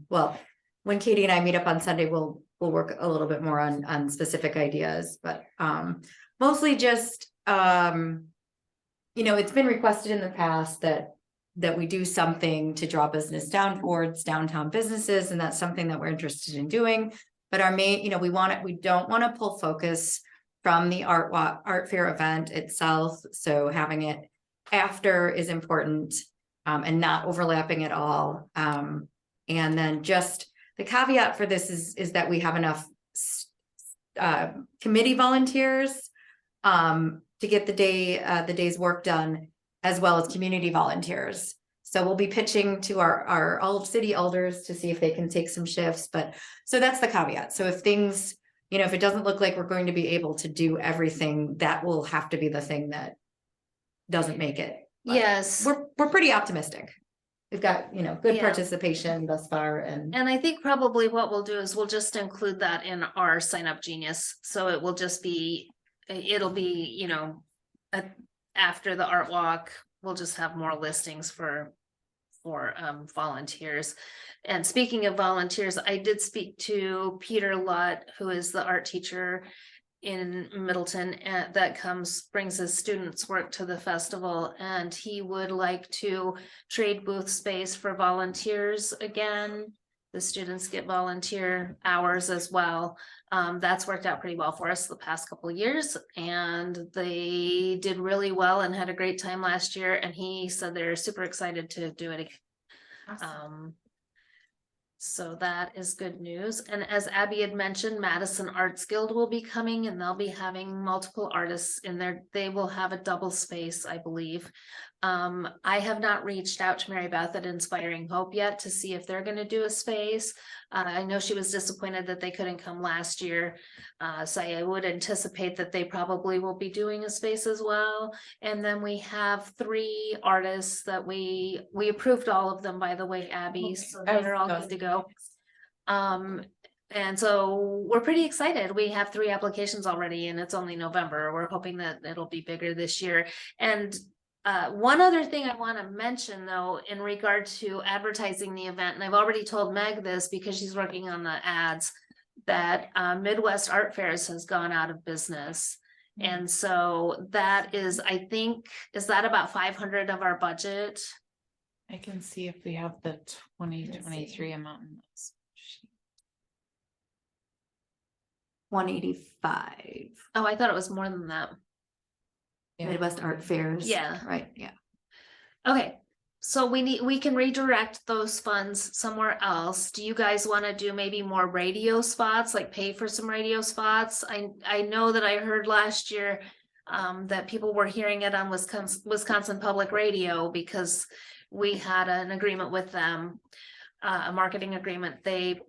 well, when Katie and I meet up on Sunday, we'll work a little bit more on specific ideas, but, mostly just, you know, it's been requested in the past that we do something to draw business down towards downtown businesses, and that's something that we're interested in doing. But our main, you know, we don't want to pull focus from the art fair event itself. So having it after is important. and not overlapping at all. And then just the caveat for this is that we have enough committee volunteers to get the day's work done, as well as community volunteers. So we'll be pitching to our all city elders to see if they can take some shifts, but so that's the caveat. So if things, you know, if it doesn't look like we're going to be able to do everything, that will have to be the thing that doesn't make it. But Yes. we're pretty optimistic. We've got, you know, good Yeah. participation thus far, and And I think probably what we'll do is we'll just include that in our Sign Up Genius. So it will just be, it'll be, you know, after the art walk, we'll just have more listings for volunteers. And speaking of volunteers, I did speak to Peter Lutt, who is the art teacher in Middleton, and that brings his students' work to the festival, and he would like to trade booth space for volunteers again. The students get volunteer hours as well. That's worked out pretty well for us the past couple of years, and they did really well and had a great time last year, and he said they're super excited to do it again. So that is good news. And as Abby had mentioned, Madison Arts Guild will be coming, and they'll be having multiple artists in there. They will have a double space, I believe. I have not reached out to Mary Beth at Inspiring Hope yet to see if they're going to do a space. I know she was disappointed that they couldn't come last year. So I would anticipate that they probably will be doing a space as well. And then we have 3 artists that we approved all of them, by the way, Abby, so they're all good to go. And so we're pretty excited. We have 3 applications already, and it's only November. We're hoping that it'll be bigger this year. And one other thing I want to mention, though, in regard to advertising the event, and I've already told Meg this because she's working on the ads, that Midwest Art Fairs has gone out of business. And so that is, I think, is that about 500 of our budget? I can see if we have the 2023 amount in this. 185 Oh, I thought it was more than that. Yeah. Midwest Art Fairs. Yeah. Right, yeah. Okay, so we can redirect those funds somewhere else. Do you guys want to do maybe more radio spots, like pay for some radio spots? I know that I heard last year that people were hearing it on Wisconsin Public Radio because we had an agreement with them, a marketing agreement. They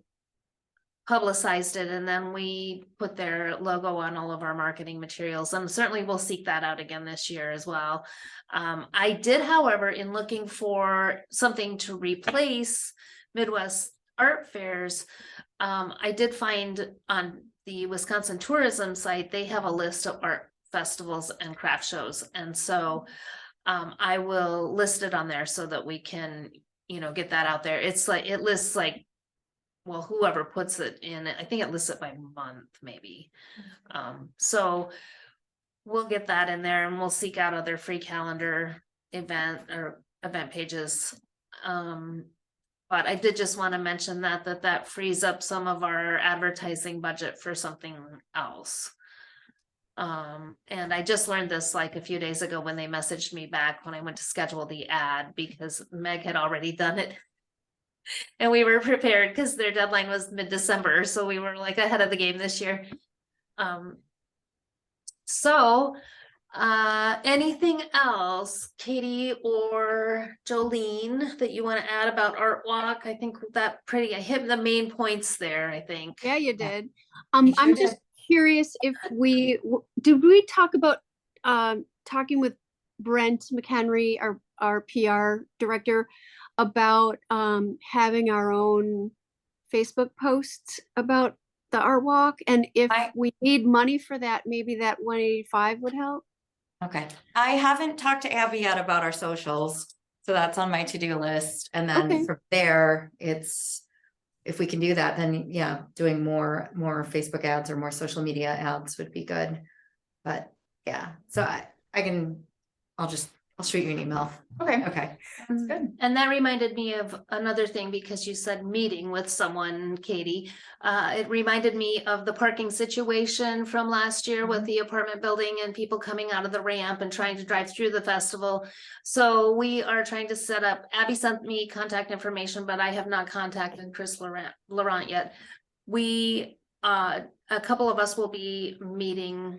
publicized it, and then we put their logo on all of our marketing materials, and certainly we'll seek that out again this year as well. I did, however, in looking for something to replace Midwest Art Fairs, I did find on the Wisconsin tourism site, they have a list of art festivals and craft shows, and so I will list it on there so that we can, you know, get that out there. It's like, it lists like, well, whoever puts it in, I think it lists it by month, maybe. So we'll get that in there, and we'll seek out other free calendar event pages. But I did just want to mention that frees up some of our advertising budget for something else. And I just learned this like a few days ago when they messaged me back when I went to schedule the ad, because Meg had already done it. And we were prepared because their deadline was mid-December, so we were like ahead of the game this year. So anything else, Katie or Jolene, that you want to add about Art Walk? I think I hit the main points there, I think. Yeah, you did. You sure I'm did. just curious if did we talk about talking with Brent McHenry, our PR director, about having our own Facebook posts about the art walk, and if we need money for that, maybe that 185 would help. Okay, I haven't talked to Abby yet about our socials, so that's on my to-do list. And then Okay. from there, it's, if we can do that, then yeah, doing more Facebook ads or more social media ads would be good. But yeah, so I'll just I'll shoot you an email. Okay, Okay. that's good. And that reminded me of another thing because you said meeting with someone, Katie. It reminded me of the parking situation from last year with the apartment building and people coming out of the ramp and trying to drive through the festival. So we are trying to set up, Abby sent me contact information, but I have not contacted Chris Laurent yet. We, a couple of us will be meeting,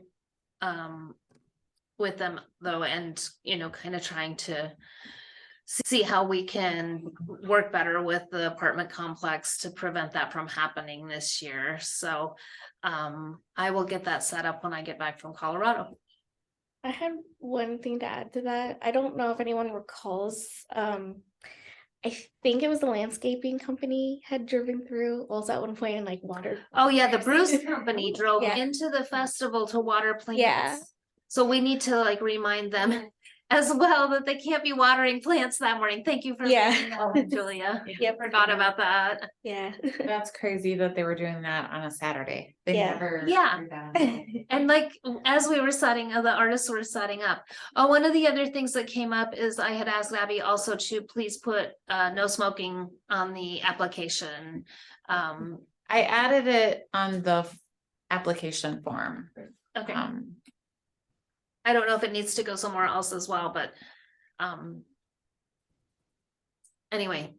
with them though, and, kind of trying to see how we can work better with the apartment complex to prevent that from happening this year. So I will get that set up when I get back from Colorado. I had one thing to add to that. I don't know if anyone recalls. I think it was the landscaping company had driven through also at one point and like water. Oh yeah, the Bruce Company drove Yeah. into the festival to water plants. Yeah. So we need to like remind them as well that they can't be watering plants that morning. Thank you for Yeah. bringing that up, Julia. Yeah, Forgot about that. Yeah. That's crazy that they were doing that on a Saturday. They Yeah. never Yeah. do that. And like, as we were the artists were setting up. Oh, one of the other things that came up is I had asked Abby also to please put no smoking on the application. I added it on the application form. Okay. I don't know if it needs to go somewhere else as well, but anyway.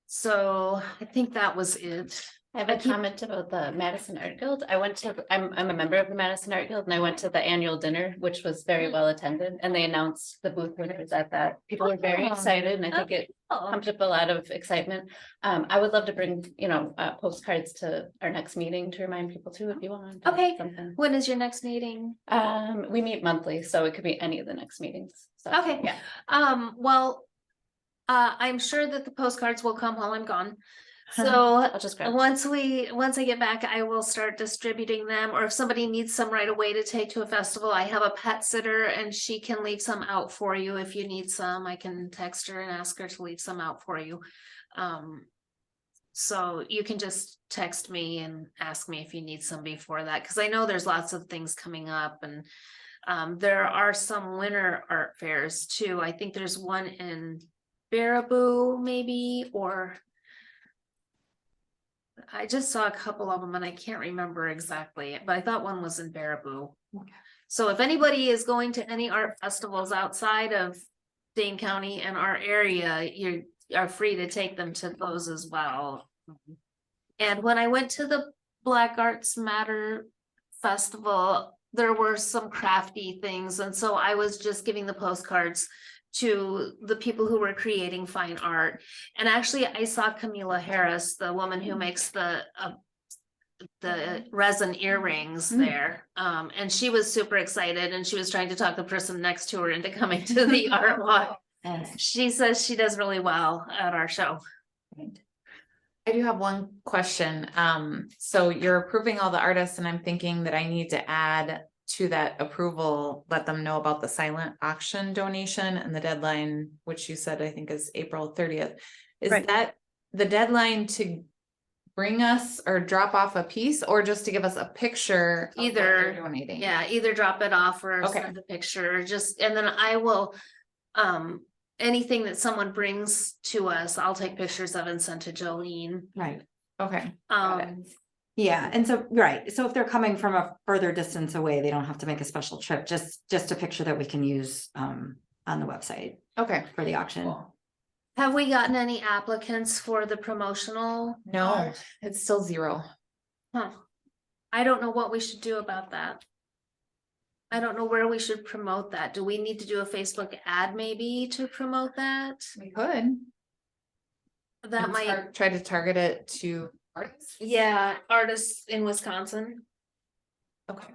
So I think that was it. I have a comment about the Madison Art Guild. I'm a member of the Madison Art Guild and I went to the annual dinner, which was very well attended, and they announced the booth winners at that. People were very excited and I think it pumped up a lot of excitement. I would love to bring, postcards to our next meeting to remind people too, if you want. Okay. Something. When is your next meeting? We meet monthly, so it could be any of the next meetings. So, Okay. Yeah. Well, I'm sure that the postcards will come while I'm gone. So I'll just grab. once I get back, I will start distributing them, or if somebody needs some right away to take to a festival, I have a pet sitter and she can leave some out for you. If you need some, I can text her and ask her to leave some out for you. So you can just text me and ask me if you need some before that, because I know there's lots of things coming up, and there are some winter art fairs too. I think there's one in Baraboo maybe, or I just saw a couple of them and I can't remember exactly, but I thought one was in Baraboo. So if anybody is going to any art festivals outside of Dane County and our area, you are free to take them to those as well. And when I went to the Black Arts Matter Festival, there were some crafty things, and so I was just giving the postcards to the people who were creating fine art. And actually I saw Camila Harris, the woman who makes the resin earrings there. And she was super excited and she was trying to talk the person next to her into coming to the art walk. She says she does really well at our show. I do have one question. So you're approving all the artists and I'm thinking that I need to add to that approval, let them know about the silent auction donation and the deadline, which you said I think is April 30th. Is Right. that the deadline to bring us or drop off a piece, or just to give us a picture of what Either, they're donating? Yeah, either drop it off or Okay. send a picture, and then I will, anything that someone brings to us, I'll take pictures of and send to Jolene. Right. Okay. got it. Yeah, and so, right, so if they're coming from a further distance away, they don't have to make a special trip, just a picture that we can use on the website Okay. for the auction. Have we gotten any applicants for the promotional? No, art? it's still 0. Huh. I don't know what we should do about that. I don't know where we should promote that. Do we need to do a Facebook ad maybe to promote that? We could. That And might, try to target it to artists. yeah, artists in Wisconsin. Okay.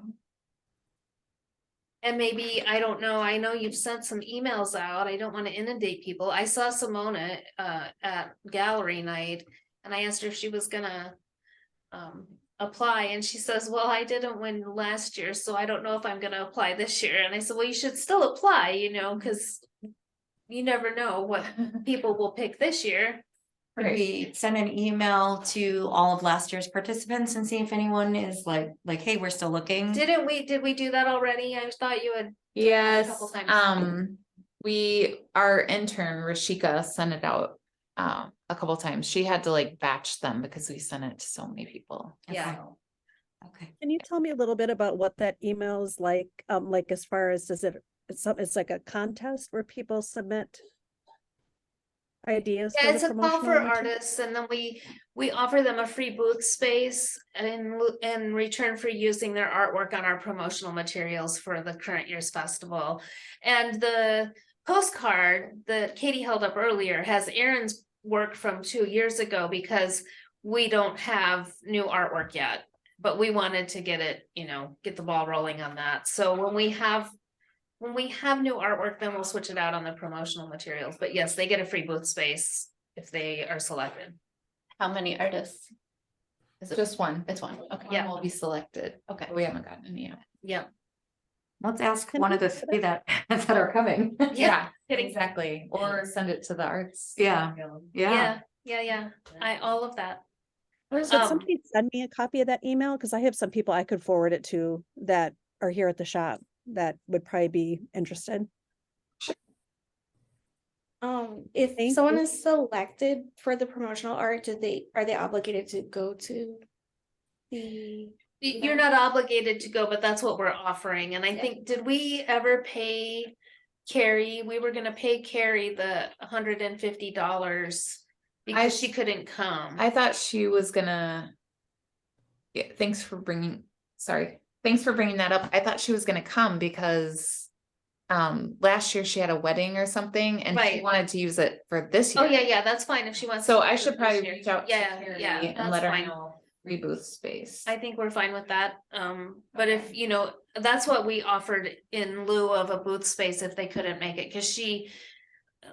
And maybe, I don't know, I know you've sent some emails out. I don't want to inundate people. I saw Simona at gallery night and I asked her if she was gonna apply, and she says, well, I didn't win last year, so I don't know if I'm gonna apply this year. And I said, well, you should still apply, because you never know what people will pick this year. Could we send an email to all of last year's participants and see if anyone is like, hey, we're still looking? Did we do that already? I thought you had. Yes, couple times. our intern Rashika sent it out a couple times. She had to like batch them because we sent it to so many people. Yeah. So, Okay. Can you tell me a little bit about what that email is like as far as, it's like a contest where people submit ideas Yeah, for it's the a call for promotional material? artists, and then we offer them a free booth space in return for using their artwork on our promotional materials for the current year's festival. And the postcard that Katie held up earlier has Aaron's work from 2 years ago, because we don't have new artwork yet, but we wanted to get it, get the ball rolling on that. So when we have new artwork, then we'll switch it out on the promotional materials. But yes, they get a free booth space if they are selected. How many artists? Is it just one. It's one, okay. One will be selected. Okay. But we haven't gotten any yet. Yep. Let's ask Can one we of the put three that are coming. Yeah. Exactly. Or send it to the arts. Yeah. Yeah. Yeah. All of that. Could somebody send me a copy of that email? Because I have some people I could forward it to that are here at the shop that would probably be interested. If Thank someone you. is selected for the promotional art, are they obligated to go to the? You're not obligated to go, but that's what we're offering. And I Yeah. think, did we ever pay Carrie? We were gonna pay Carrie the $150 because she couldn't come. I thought she was gonna. Yeah, thanks for bringing that up. I thought she was gonna come because last year she had a wedding or something and she Right. wanted to use it for this year. Oh, yeah, that's fine if she wants. So to I do should it probably this year. reach out to Yeah, Carrie yeah, and that's let her fine. know free booth space. I think we're fine with that. But if, that's what we offered in lieu of a booth space if they couldn't make it, because she,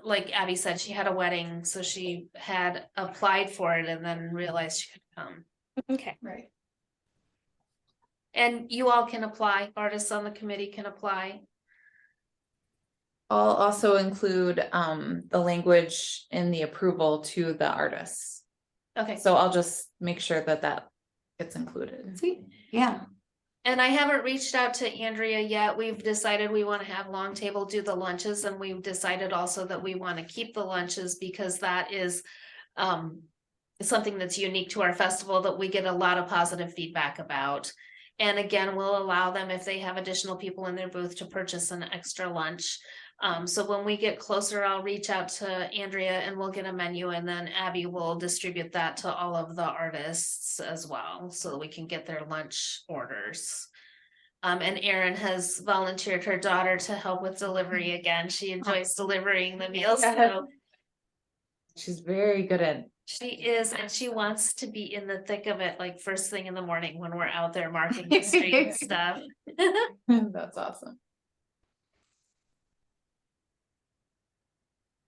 like Abby said, she had a wedding, so she had applied for it and then realized she could come. Okay. Right. And you all can apply, artists on the committee can apply. I'll also include the language in the approval to the artists. Okay. So I'll just make sure that gets included. Sweet. Yeah. And I haven't reached out to Andrea yet. We've decided we want to have Long Table do the lunches, and we've decided also that we want to keep the lunches because that is something that's unique to our festival that we get a lot of positive feedback about. And again, we'll allow them, if they have additional people in their booth, to purchase an extra lunch. So when we get closer, I'll reach out to Andrea and we'll get a menu, and then Abby will distribute that to all of the artists as well, so that we can get their lunch orders. And Erin has volunteered her daughter to help with delivery again. She enjoys delivering the meals, so She's very good at. she is, and she wants to be in the thick of it, like first thing in the morning when we're out there marking the street and stuff. That's awesome.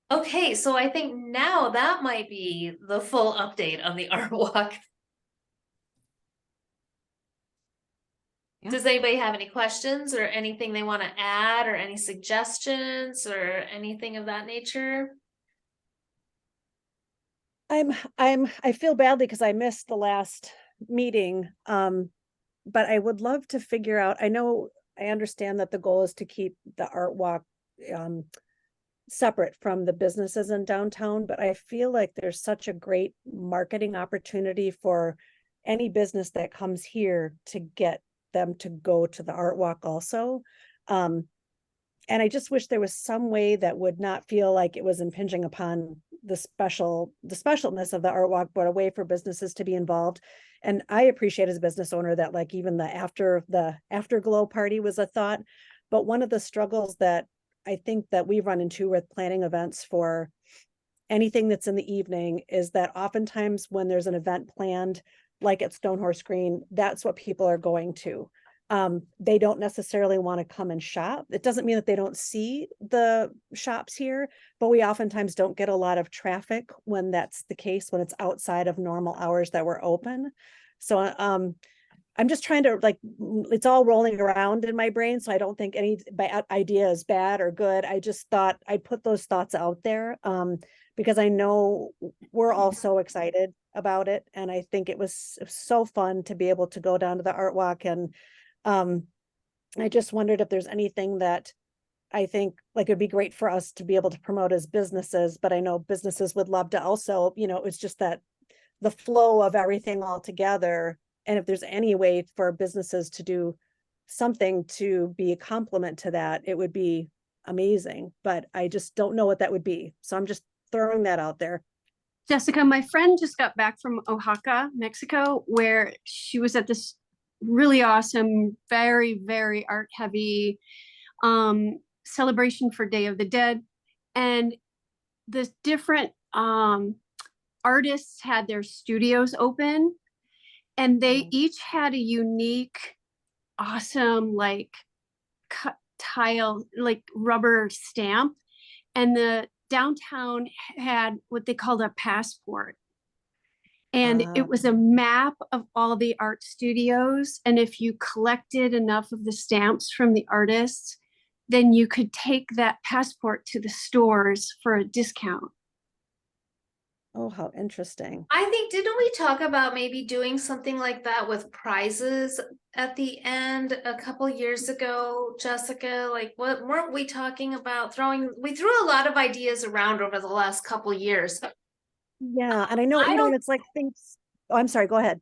Okay, so I think now that might be the full update on the art walk. Yeah. Does anybody have any questions or anything they want to add, or any suggestions or anything of that nature? I feel badly because I missed the last meeting. But I would love to figure out, I understand that the goal is to keep the art walk separate from the businesses in downtown, but I feel like there's such a great marketing opportunity for any business that comes here to get them to go to the art walk also. And I just wish there was some way that would not feel like it was impinging upon the specialness of the art walk, but a way for businesses to be involved. And I appreciate as a business owner that like even the afterglow party was a thought. But one of the struggles that I think that we run into with planning events for anything that's in the evening is that oftentimes when there's an event planned, like at Stonehorse Green, that's what people are going to. They don't necessarily want to come and shop. It doesn't mean that they don't see the shops here, but we oftentimes don't get a lot of traffic when that's the case, when it's outside of normal hours that we're open. So I'm just trying to it's all rolling around in my brain. So I don't think any idea is bad or good. I just thought I'd put those thoughts out there because I know we're all so excited about it. And I think it was so fun to be able to go down to the art walk. And I just wondered if there's anything that I think like it'd be great for us to be able to promote as businesses, but I know businesses would love to also, it's just that the flow of everything all together. And if there's any way for businesses to do something to be a complement to that, it would be amazing, but I just don't know what that would be. So I'm just throwing that out there. Jessica, my friend just got back from Oaxaca, Mexico, where she was at this really awesome, very, very art heavy celebration for Day of the Dead. And the different artists had their studios open, and they each had a unique, awesome, like cut tile, like rubber stamp. And the downtown had what they called a passport. And it was a map of all the art studios. And if you collected enough of the stamps from the artists, then you could take that passport to the stores for a discount. Oh, how interesting. I think, didn't we talk about maybe doing something like that with prizes at the end a couple years ago, Jessica? Like, what weren't we talking about we threw a lot of ideas around over the last couple years. Yeah, and I know, I don't- it's like things, oh, I'm sorry, go ahead.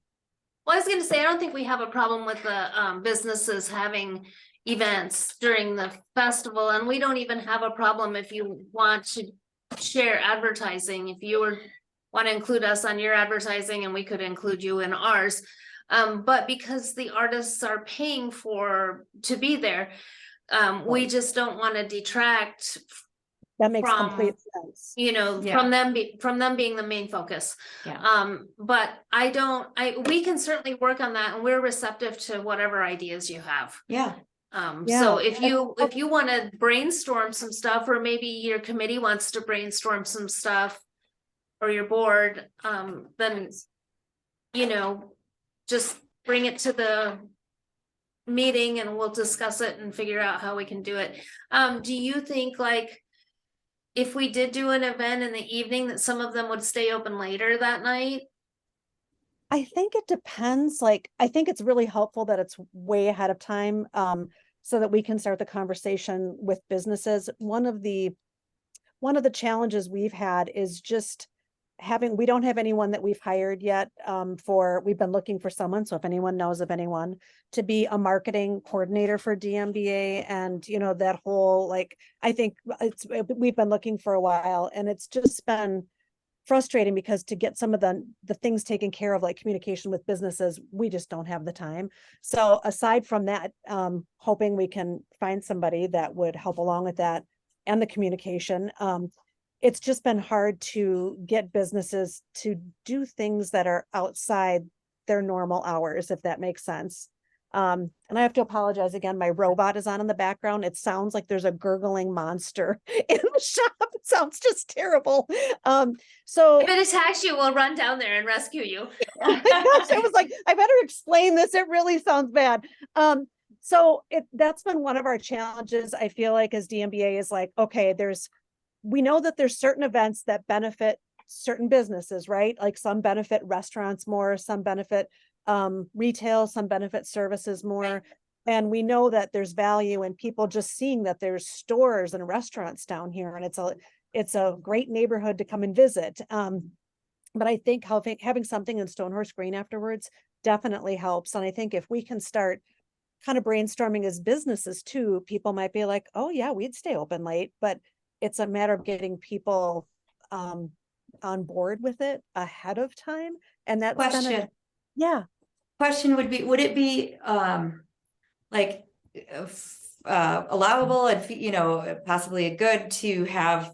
Well, I was gonna say, I don't think we have a problem with the businesses having events during the festival, and we don't even have a problem if you want to share advertising, if you want to include us on your advertising and we could include you in ours. But because the artists are paying to be there, we just don't want to detract That makes from, complete sense. Yeah. from them being the main focus. Yeah. But we can certainly work on that, and we're receptive to whatever ideas you have. Yeah. So if you want to brainstorm some stuff, or maybe your committee wants to brainstorm some stuff, or your board, then, just bring it to the meeting and we'll discuss it and figure out how we can do it. Do you think, like, if we did do an event in the evening, that some of them would stay open later that night? I think it depends. Like, I think it's really helpful that it's way ahead of time, so that we can start the conversation with businesses. One of the challenges we've had is just we don't have anyone that we've hired yet. We've been looking for someone. So if anyone knows of anyone to be a marketing coordinator for DMBA, and that whole, like, I think we've been looking for a while, and it's just been frustrating because to get some of the things taken care of, like communication with businesses, we just don't have the time. So aside from that, hoping we can find somebody that would help along with that and the communication. It's just been hard to get businesses to do things that are outside their normal hours, if that makes sense. And I have to apologize again, my robot is on in the background. It sounds like there's a gurgling monster in the shop. It sounds just terrible. So If it attacks you, we'll run down there and rescue you. oh my gosh, I was like, I better explain this. It really sounds bad. So that's been one of our challenges. I feel like as DMBA is like, okay, we know that there's certain events that benefit certain businesses, right? Like some benefit restaurants more, some benefit retail, some benefit services more. And we know that there's value in people just seeing that there's stores and restaurants down here, and it's a great neighborhood to come and visit. But I think having something in Stonehorse Green afterwards definitely helps. And I think if we can start kind of brainstorming as businesses too, people might be like, oh yeah, we'd stay open late, but it's a matter of getting people on board with it ahead of time. And that's Question. Question would it be like allowable and possibly good to have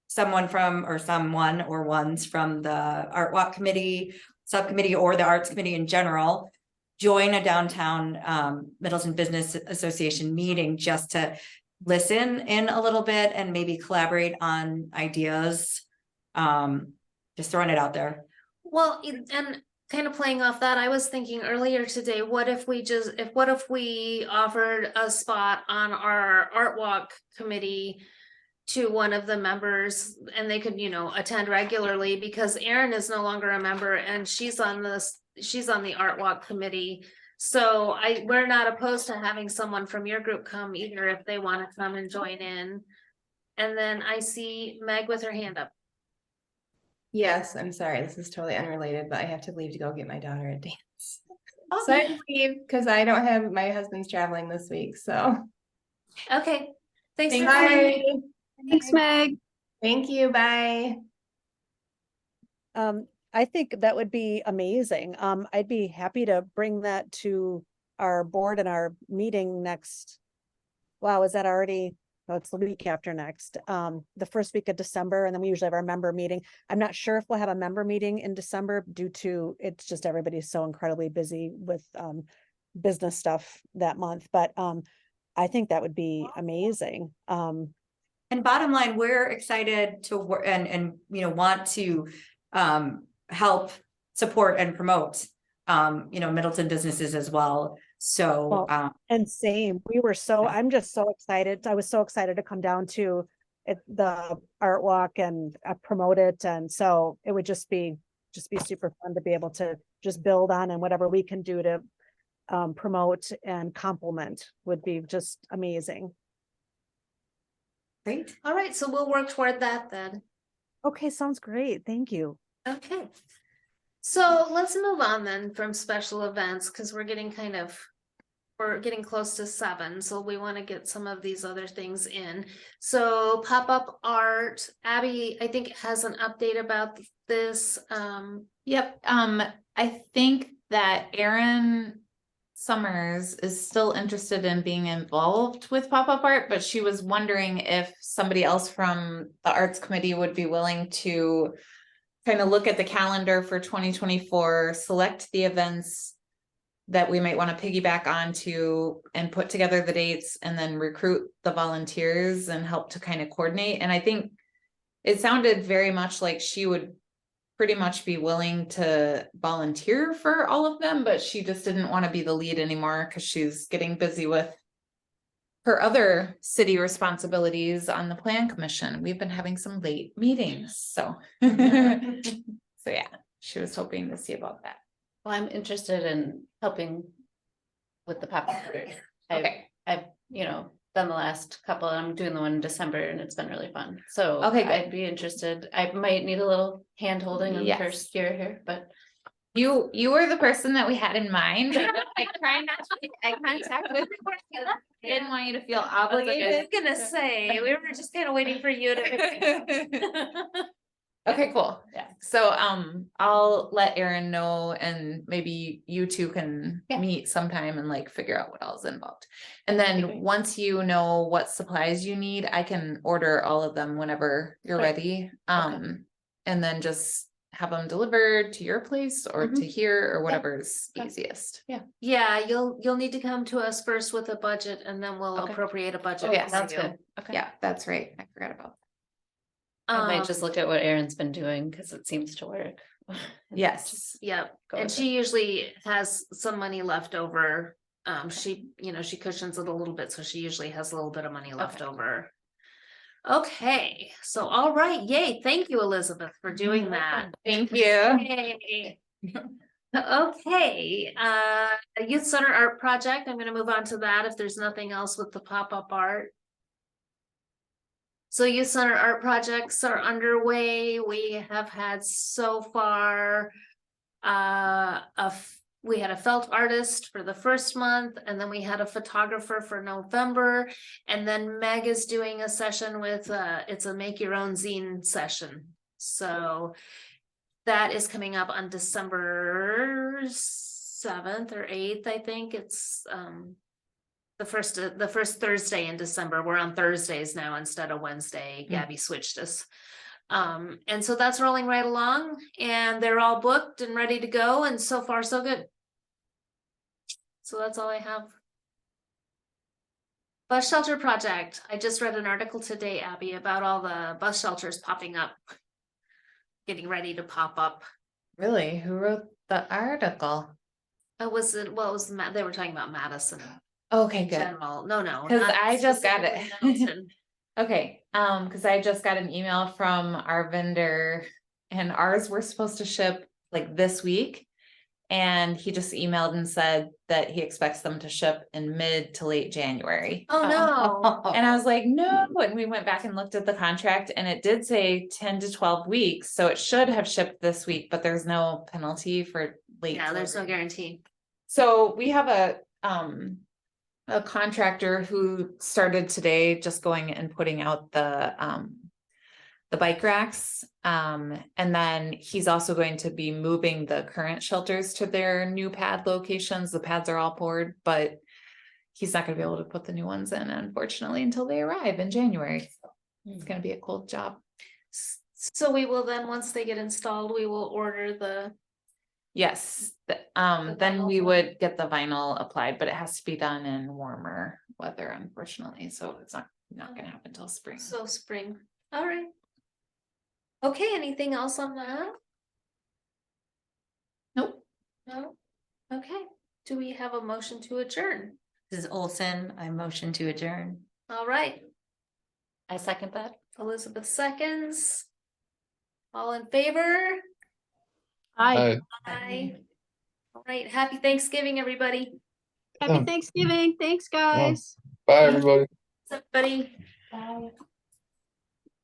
someone or ones from the Art Walk Committee, subcommittee, or the Arts Committee in general join a downtown Middleton Business Association meeting just to listen in a little bit and maybe collaborate on ideas? Just throwing it out there. Well, and kind of playing off that, I was thinking earlier today, what if we offered a spot on our Art Walk Committee to one of the members, and they could, attend regularly, because Erin is no longer a member and she's on the Art Walk Committee. So we're not opposed to having someone from your group come either if they want to come and join in. And then I see Meg with her hand up. Yes, I'm sorry, this is totally unrelated, but I have to leave to go get my daughter a dance. Oh. So I have to leave because I don't have, my husband's traveling this week, so. Okay, thanks for Thank coming. Bye. Thanks, Meg. Thank you, bye. I think that would be amazing. I'd be happy to bring that to our board and our meeting next. Wow, is that already? Oh, it's the week after next, the first week of December, and then we usually have our member meeting. I'm not sure if we'll have a member meeting in December due to, it's just everybody's so incredibly busy with business stuff that month, but I think that would be amazing. And bottom line, we're excited to work and you know, want to help support and promote you know, Middleton businesses as well. So And same, I'm just so excited. I was so excited to come down to the art walk and promote it. And so it would just be super fun to be able to just build on, and whatever we can do to promote and complement would be just amazing. great. All right, so we'll work toward that then. Okay, sounds great. Thank you. Okay. So let's move on then from special events, because we're getting close to 7, so we want to get some of these other things in. So pop-up art, Abby, I think has an update about this. Yep, I think that Erin Summers is still interested in being involved with pop-up art, but she was wondering if somebody else from the arts committee would be willing to kind of look at the calendar for 2024, select the events that we might want to piggyback onto and put together the dates, and then recruit the volunteers and help to kind of coordinate. And I think it sounded very much like she would pretty much be willing to volunteer for all of them, but she just didn't want to be the lead anymore because she's getting busy with her other city responsibilities on the plan commission. We've been having some late meetings, so so yeah, she was hoping to see about that. Well, I'm interested in helping with the pop-up art. I've, you know, done the last couple, and I'm doing the one in December, and it's been really fun. So Okay, good. I'd be interested. I might need a little hand holding on the Yes. first year here, but You were the person that we had in mind. I try not to make eye contact with you. I didn't want you to feel I was obligated. gonna say, we were just kind of waiting for you to. Okay, cool. Yeah. So I'll let Erin know, and maybe you two can meet sometime and like figure out what all's involved. And then once you know what supplies you need, I can order all of them whenever you're ready. And then just have them delivered to your place or to here or whatever's easiest. Yeah, you'll need to come to us first with a budget, and then we'll appropriate a budget. Oh, yeah, for sounds you. good. Okay. Yeah, that's right. I forgot about that. I might just look at what Erin's been doing because it seems to work. Yes. Yep, go and with she usually has some money left over. She cushions it a little bit, so she usually has a little bit of money left over. Okay, so all right, yay, thank you, Elizabeth, for doing that. Thank you. Yay. Okay, Youth Center Art Project, I'm gonna move on to that if there's nothing else with the pop-up art. So Youth Center Art Projects are underway. We have had so far, we had a felt artist for the first month, and then we had a photographer for November, and then Meg is doing a session with, it's a make your own zine session. So that is coming up on December 7th or 8th, I think. It's, the first Thursday in December. We're on Thursdays now instead of Wednesday. Gabby switched us. And so that's rolling right along, and they're all booked and ready to go, and so far so good. So that's all I have. Bus shelter project. I just read an article today, Abby, about all the bus shelters popping up, getting ready to pop up. Really? Who wrote the article? They were talking about Madison. Okay, in good. general. No, Because not I just got it. specifically Middleton. Okay, because I just got an email from our vendor, and ours were supposed to ship like this week. And he just emailed and said that he expects them to ship in mid to late January. Oh, no. And I was like, no, and we went back and looked at the contract and it did say 10 to 12 weeks, so it should have shipped this week, but there's no penalty for late. Yeah, there's no delivery. guarantee. So we have a contractor who started today just going and putting out the bike racks. And then he's also going to be moving the current shelters to their new pad locations. The pads are all poured, but he's not gonna be able to put the new ones in, unfortunately, until they arrive in January. It's gonna be a cold job. So we will then, once they get installed, we will order the, Yes, then vinyl we one. would get the vinyl applied, but it has to be done in warmer weather, unfortunately, so it's not gonna happen till spring. so spring. All right. Okay, anything else on that? Nope. No? Okay, do we have a motion to adjourn? This is Olson. I motion to adjourn. All right, I second that. Elizabeth seconds. All in favor? Hi, Aye. All right, happy Thanksgiving, everybody. Happy Thanksgiving. Thanks, guys. Bye, everybody. Everybody. Bye.